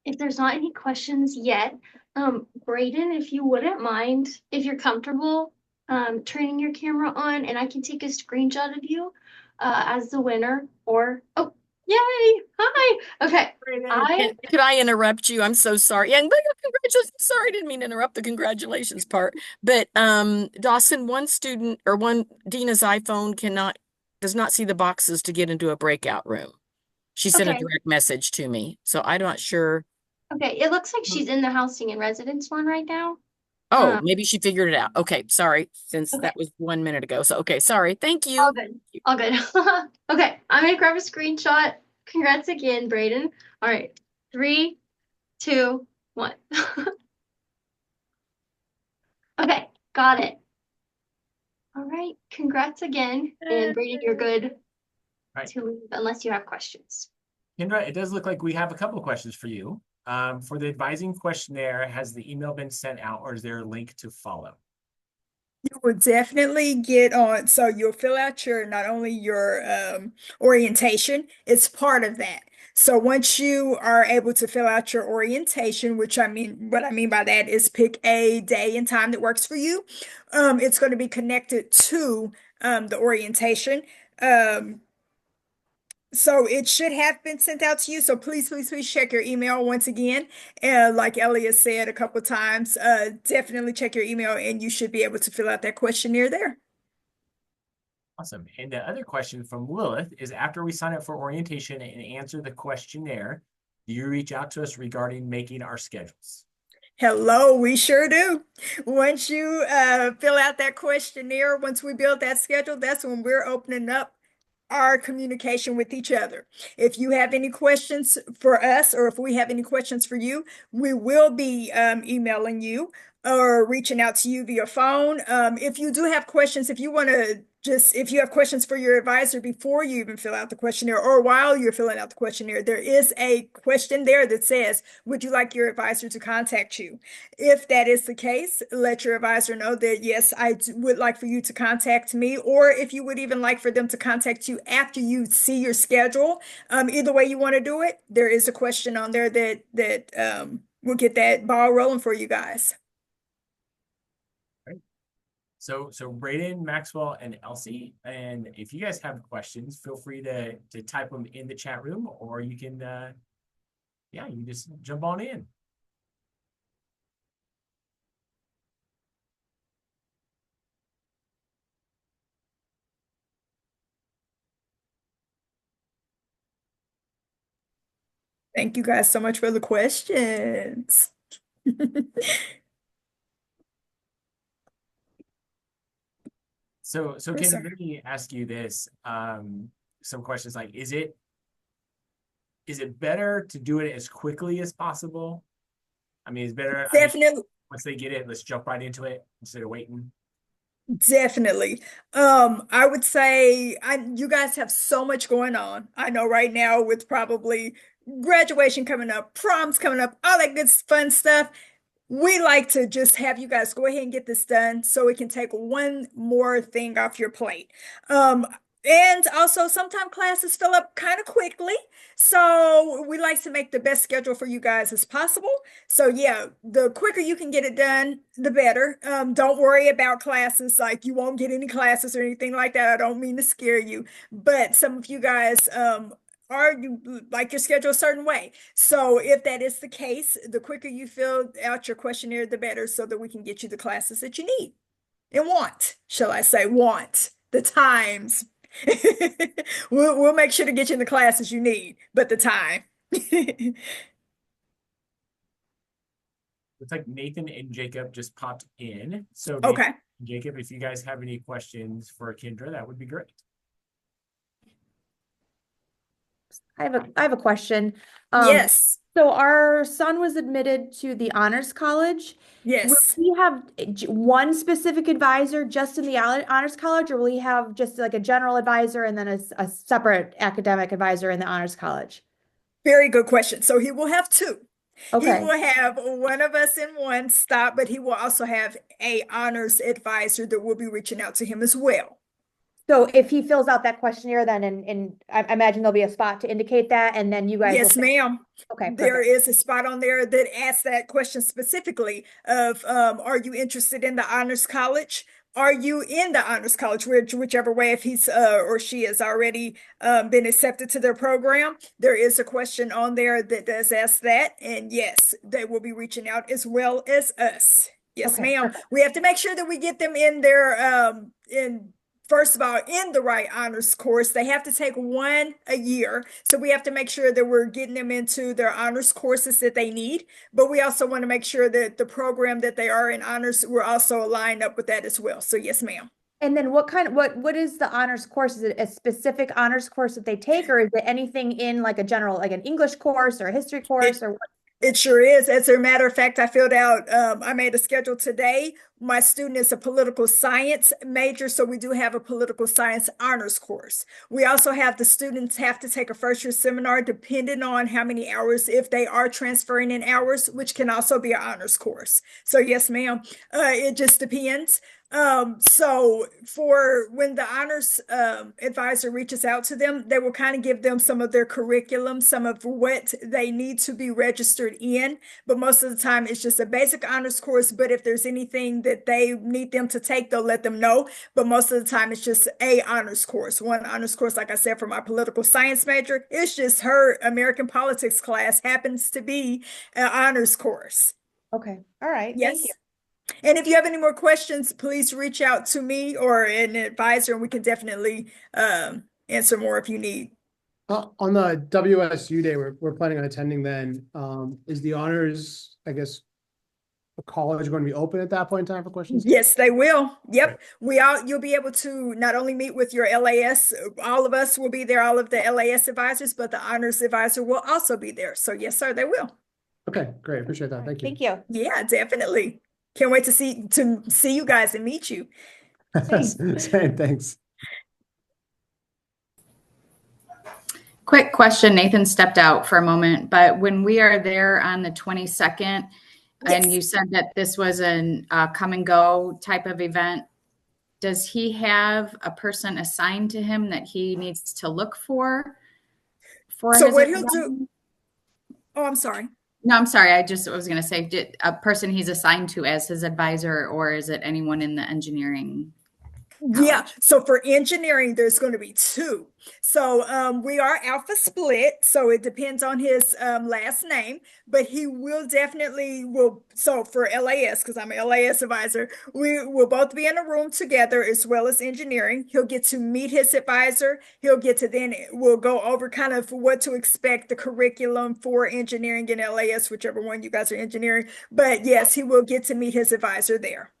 If there's not any questions yet, Braden, if you wouldn't mind, if you're comfortable, turning your camera on, and I can take a screenshot of you as the winner. Or oh, yay! Hi. Okay. Could I interrupt you? I'm so sorry. Yeah, congratulations. Sorry, I didn't mean to interrupt the congratulations part. But Dawson, one student or one Dina's iPhone does not see the boxes to get into a breakout room. She sent a direct message to me, so I'm not sure. Okay, it looks like she's in the housing and residence one right now. Oh, maybe she figured it out. Okay, sorry, since that was 1 minute ago. So, okay, sorry. Thank you. All good. All good. Okay, I'm gonna grab a screenshot. Congrats again, Braden. All right, 3, 2, 1. Okay, got it. All right, congrats again. And Braden, you're good to leave unless you have questions. Kendra, it does look like we have a couple of questions for you. For the advising questionnaire, has the email been sent out or is there a link to follow? You will definitely get on. So you'll fill out not only your orientation, it's part of that. So once you are able to fill out your orientation, what I mean by that is pick a day and time that works for you. It's going to be connected to the orientation. So it should have been sent out to you. So please, please, please check your email once again. And like Elliot said a couple times, definitely check your email and you should be able to fill out that questionnaire there. Awesome. And the other question from Lilith is, after we sign up for orientation and answer the questionnaire, do you reach out to us regarding making our schedules? Hello, we sure do. Once you fill out that questionnaire, once we build that schedule, that's when we're opening up our communication with each other. If you have any questions for us, or if we have any questions for you, we will be emailing you or reaching out to you via phone. If you do have questions, if you want to if you have questions for your advisor before you even fill out the questionnaire or while you're filling out the questionnaire, there is a question there that says, would you like your advisor to contact you? If that is the case, let your advisor know that, yes, would like for you to contact me, or if you would even like for them to contact you after you see your schedule. Either way you want to do it, there is a question on there that will get that ball rolling for you guys. So Braden, Maxwell, and Elsie, and if you guys have questions, feel free to type them in the chat room, or you can, you can just jump on in. Thank you guys so much for the questions. So Kendra, let me ask you this. Some questions like, is it better to do it as quickly as possible? I mean, it's better. Definitely. Once they get it, let's jump right into it instead of waiting. Definitely. I would say you guys have so much going on. I know right now with probably graduation coming up, proms coming up, all that good fun stuff. We like to just have you guys go ahead and get this done so we can take one more thing off your plate. And also sometimes classes fill up kind of quickly. So we like to make the best schedule for you guys as possible. So yeah, the quicker you can get it done, the better. Don't worry about classes, like you won't get any classes or anything like that. I don't mean to scare you, but some of you guys, or you like your schedule a certain way. So if that is the case, the quicker you fill out your questionnaire, the better, so that we can get you the classes that you need and want, shall I say, want the times. We'll make sure to get you in the classes you need, but the time. Looks like Nathan and Jacob just popped in. So okay, Nathan and Jacob, if you guys have any questions for Kendra, that would be great. I have a question. Yes. So our son was admitted to the honors college. Yes. Will he have one specific advisor just in the honors college, or will he have just like a general advisor and then a separate academic advisor in the honors college? Very good question. So he will have two. Okay. He will have one of us in one stop, but he will also have a honors advisor that will be reaching out to him as well. So if he fills out that questionnaire, then and I imagine there'll be a spot to indicate that, and then you guys Yes, ma'am. Okay, there is a spot on there that asks that question specifically of are you interested in the honors college? Are you in the honors college? Whichever way, if he's or she has already been accepted to their program, there is a question on there that does ask that. And yes, they will be reaching out as well as us. Yes, ma'am. We have to make sure that we get them in their first of all, in the right honors course. They have to take one a year. So we have to make sure that we're getting them into their honors courses that they need. But we also want to make sure that the program that they are in honors, we're also aligned up with that as well. So yes, ma'am. And then what is the honors course? Is it a specific honors course that they take, or is it anything in like a general, like an English course or a history course or what? It sure is. As a matter of fact, I filled out, I made a schedule today. My student is a political science major, so we do have a political science honors course. We also have the students have to take a first year seminar depending on how many hours, if they are transferring in hours, which can also be an honors course. So yes, ma'am, it just depends. So for when the honors advisor reaches out to them, they will kind of give them some of their curriculum, some of what they need to be registered in. But most of the time, it's just a basic honors course. But if there's anything that they need them to take, they'll let them know. But most of the time, it's just a honors course. One honors course, like I said, for my political science major, it's just her American politics class happens to be an honors course. Okay. All right. Yes. Thank you. And if you have any more questions, please reach out to me or an advisor, and we can definitely answer more if you need. On the WSU day, we're planning on attending then. Is the honors, I guess, a college going to be open at that point in time for questions? Yes, they will. Yep. You'll be able to not only meet with your LAS, all of us will be there, all of the LAS advisors, but the honors advisor will also be there. So yes, sir, they will. Okay, great. Appreciate that. Thank you. Thank you. Yeah, definitely. Can't wait to see you guys and meet you. Same, thanks. Quick question. Nathan stepped out for a moment, but when we are there on the 22nd, and you said that this was an come and go type of event, does he have a person assigned to him that he needs to look for? So what he'll do? Oh, I'm sorry. No, I'm sorry. I was going to say a person he's assigned to as his advisor, or is it anyone in the engineering? Yeah, so for engineering, there's going to be two. So we are alpha split, so it depends on his last name, but he will definitely so for LAS, because I'm an LAS advisor, we will both be in a room together as well as engineering. He'll get to meet his advisor. We'll go over kind of what to expect, the curriculum for engineering and LAS, whichever one you guys are engineering. But yes, he will get to meet his advisor there.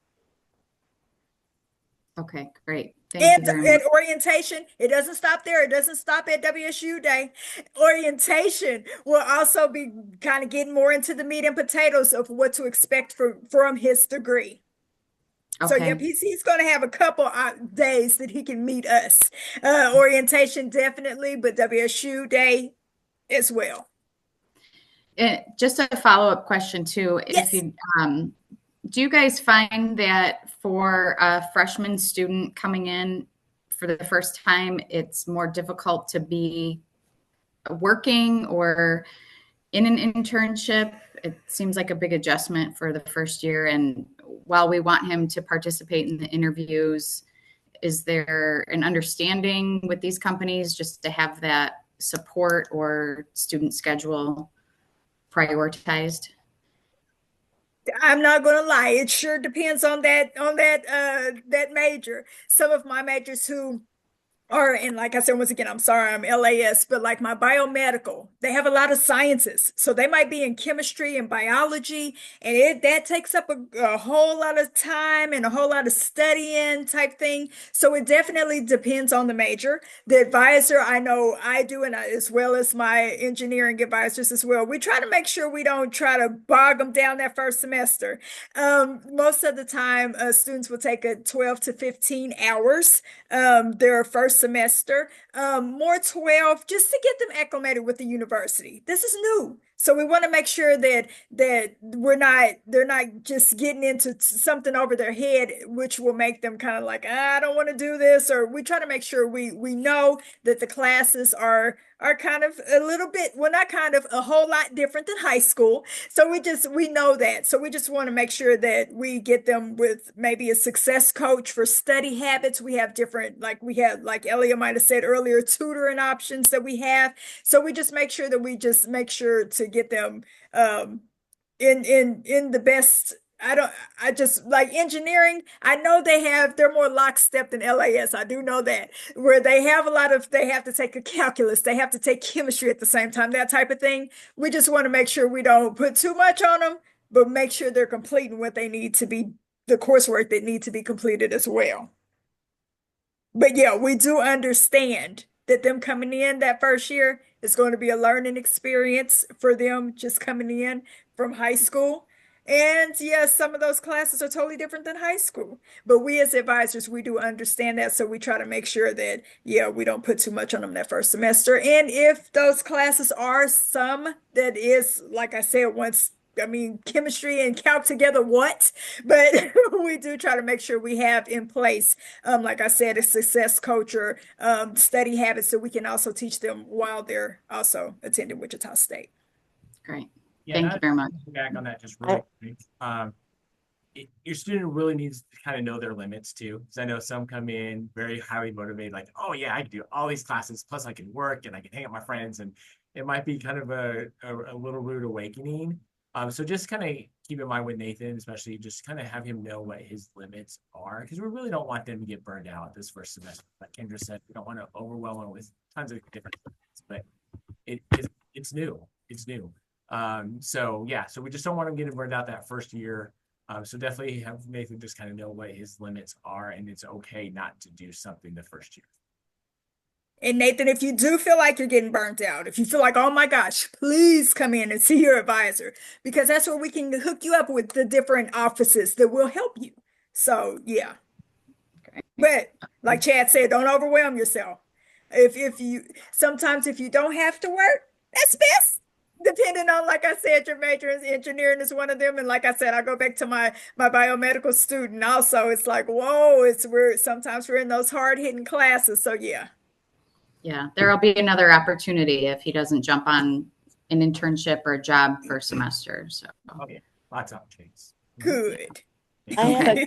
Okay, great. Thank you very much. And orientation, it doesn't stop there. It doesn't stop at WSU Day. Orientation will also be kind of getting more into the meat and potatoes of what to expect from his degree. Okay. So yep, he's going to have a couple days that he can meet us. Orientation definitely, but WSU Day as well. Just a follow-up question too. Yes. If you, do you guys find that for a freshman student coming in for the first time, it's more difficult to be working or in an internship? It seems like a big adjustment for the first year. And while we want him to participate in the interviews, is there an understanding with these companies just to have that support or student schedule prioritized? I'm not going to lie. It sure depends on that major. Some of my majors who are, and like I said, once again, I'm sorry, I'm LAS, but like my biomedical, they have a lot of sciences. So they might be in chemistry and biology, and that takes up a whole lot of time and a whole lot of studying type thing. So it definitely depends on the major. The advisor, I know I do, and as well as my engineering advisors as well, we try to make sure we don't try to bog them down that first semester. Most of the time, students will take 12 to 15 hours their first semester, more 12, just to get them acclimated with the university. This is new. So we want to make sure that they're not just getting into something over their head, which will make them kind of like, I don't want to do this. Or we try to make sure we know that the classes are kind of a little bit, well, not kind of, a whole lot different than high school. So we know that. So we just want to make sure that we get them with maybe a success coach for study habits. We have different, like Elia might have said earlier, tutoring options that we have. So we just make sure to get them in the best. I just like engineering. I know they're more lockstep than LAS. I do know that, where they have to take a calculus, they have to take chemistry at the same time, that type of thing. We just want to make sure we don't put too much on them, but make sure they're completing what they need to be, the coursework that need to be completed as well. But yeah, we do understand that them coming in that first year is going to be a learning experience for them just coming in from high school. And yes, some of those classes are totally different than high school. But we as advisors, we do understand that. So we try to make sure that, we don't put too much on them that first semester. And if those classes are some that is, like I said, chemistry and calc together, what? But we do try to make sure we have in place, like I said, a success coach or study habits that we can also teach them while they're also attending Wichita State. Great. Yeah, Thank you very much. Back on that just really quick. your student really needs to kind of know their limits too. Because I know some come in very highly motivated, like, oh yeah, I can do all these classes, plus I can work and I can hang out with my friends, and it might be kind of a little rude awakening. So just kind of keep in mind with Nathan, especially just kind of have him know what his limits are, because we really don't want them to get burned out this first semester. Like Kendra said, we don't want to overwhelm them with tons of different things, but it's new. It's new. So yeah, so we just don't want them getting burned out that first year. So definitely have Nathan just kind of know what his limits are, and it's okay not to do something the first year. And Nathan, if you do feel like you're getting burnt out, if you feel like, oh my gosh, please come in and see your advisor, because that's where we can hook you up with the different offices that will help you. So yeah. But like Chad said, don't overwhelm yourself. If you sometimes if you don't have to work, that's best. Depending on, like I said, your major is engineering is one of them. And like I said, I go back to my biomedical student also. It's like, whoa, sometimes we're in those hard-hitting classes. So yeah. Yeah, there'll be another opportunity if he doesn't jump on an internship or a job first semester. So yeah, lots of opportunities. Good. I have a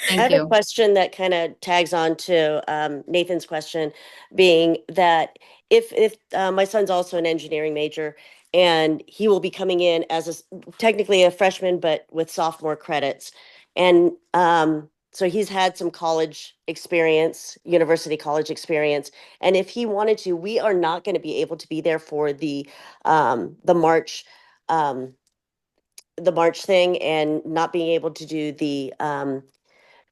Thank I have you. a question that kind of tags on to Nathan's question, being that if my son's also an engineering major, and he will be coming in as technically a freshman, but with sophomore credits, and so he's had some college experience, university college experience, and if he wanted to, we are not going to be able to be there for the March. The March thing, and not being able to do the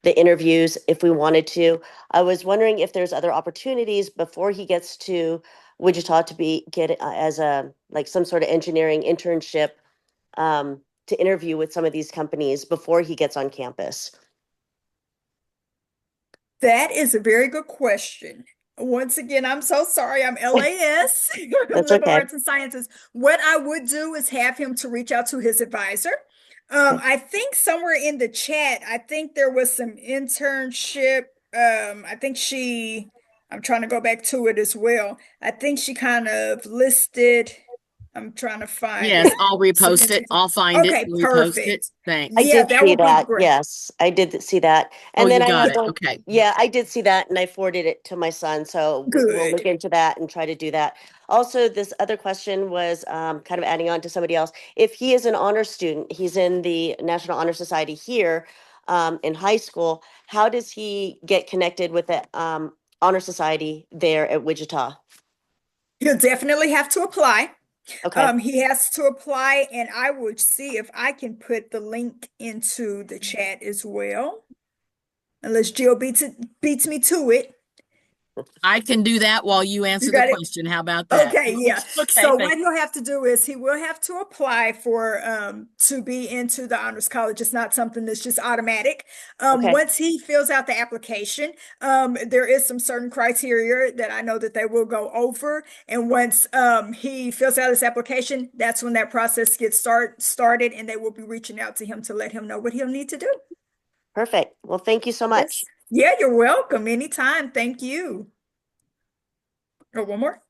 interviews if we wanted to. I was wondering if there's other opportunities before he gets to Wichita to get as a like some sort of engineering internship, to interview with some of these companies before he gets on campus. That is a very good question. Once again, I'm so sorry. I'm LAS, That's Liberal okay. Arts and Sciences. What I would do is have him to reach out to his advisor. I think somewhere in the chat, I think there was some internship. I'm trying to go back to it as well. I think she kind of listed, I'm trying to find Yes, it. I'll repost it. I'll find it. Okay, Repost it. perfect. Thanks. I Yeah, did that see would be that. great. Yes, I did see that. Oh, And then you I got had it. one. Okay. Yeah, I did see that, and I forwarded it to my son. So we'll look Good. into that and try to do that. Also, this other question was kind of adding on to somebody else. If he is an honor student, he's in the National Honor Society here in high school. How does he get connected with the Honor Society there at Wichita? He'll definitely have to apply. Okay. He has to apply, and I would see if I can put the link into the chat as well. Unless Jill beats me to it. I can do that while you answer the got it? question. How about that? Okay, yeah. Okay, So what thanks. he'll have to do is he will have to apply for to be into the honors college. It's not something that's just automatic. Okay. Once he fills out the application, there is some certain criteria that I know that they will go over. And once he fills out his application, that's when that process gets started, and they will be reaching out to him to let him know what he'll need to do. Perfect. Well, thank you so much. Yeah, you're welcome. Anytime. Thank you. Oh, one more.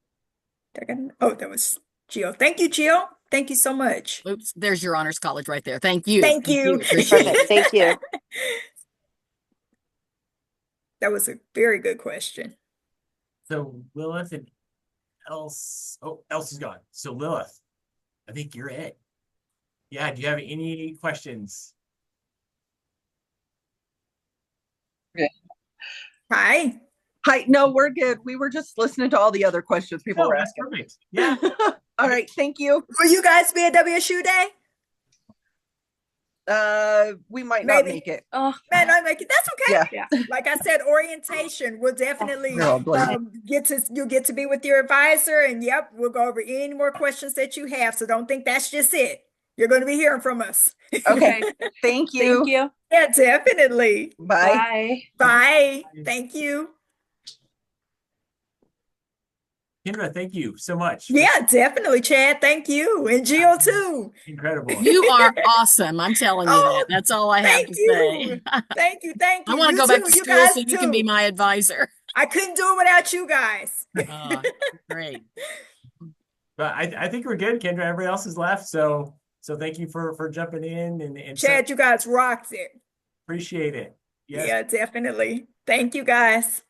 Oh, that was Jill. Thank you, Jill. Thank you so much. Oops, there's your honors college right there. Thank you. Thank you. Appreciate it. Thank you. That was a very good question. So Lilith and Else. Oh, Else is gone. So Lilith, I think you're it. Yeah. Do you have any questions? Hi. Hi. No, we're good. We were just listening to all the other questions people were asking. Perfect. Yeah. All right. Thank you. Will you guys be at WSU Day? We might not make it. Oh, man, I make it. That's okay. Yeah. Like I said, orientation will definitely No, you'll get to be with your advisor, and yep, we'll go over any more questions that you have. So don't think that's just it. You're going to be hearing from us. Okay. Thank you. Thank you. Yeah, definitely. Bye. Bye. Thank you. Kendra, thank you so much. Yeah, definitely, Chad. Thank you. And Jill too. Incredible. You are awesome. I'm telling you that. That's all I have to say. Thank you. Thank you. I want to go back to You school guys so you can be my advisor. I couldn't do it without you guys. Great. But I think we're good, Kendra. Everybody else has left. So So thank you for jumping in and Chad, you guys rocked it. appreciate it. Yes. Yeah, definitely. Thank you guys.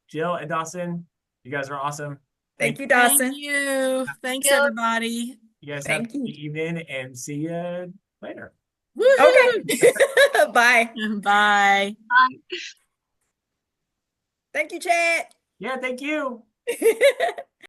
Jill and Dawson, you guys are awesome. Thank you, Thank Dawson. you. Thanks, everybody. You guys have a good evening and see you later. Okay. Bye. Bye. Bye. Thank you, Chad. Yeah, thank you.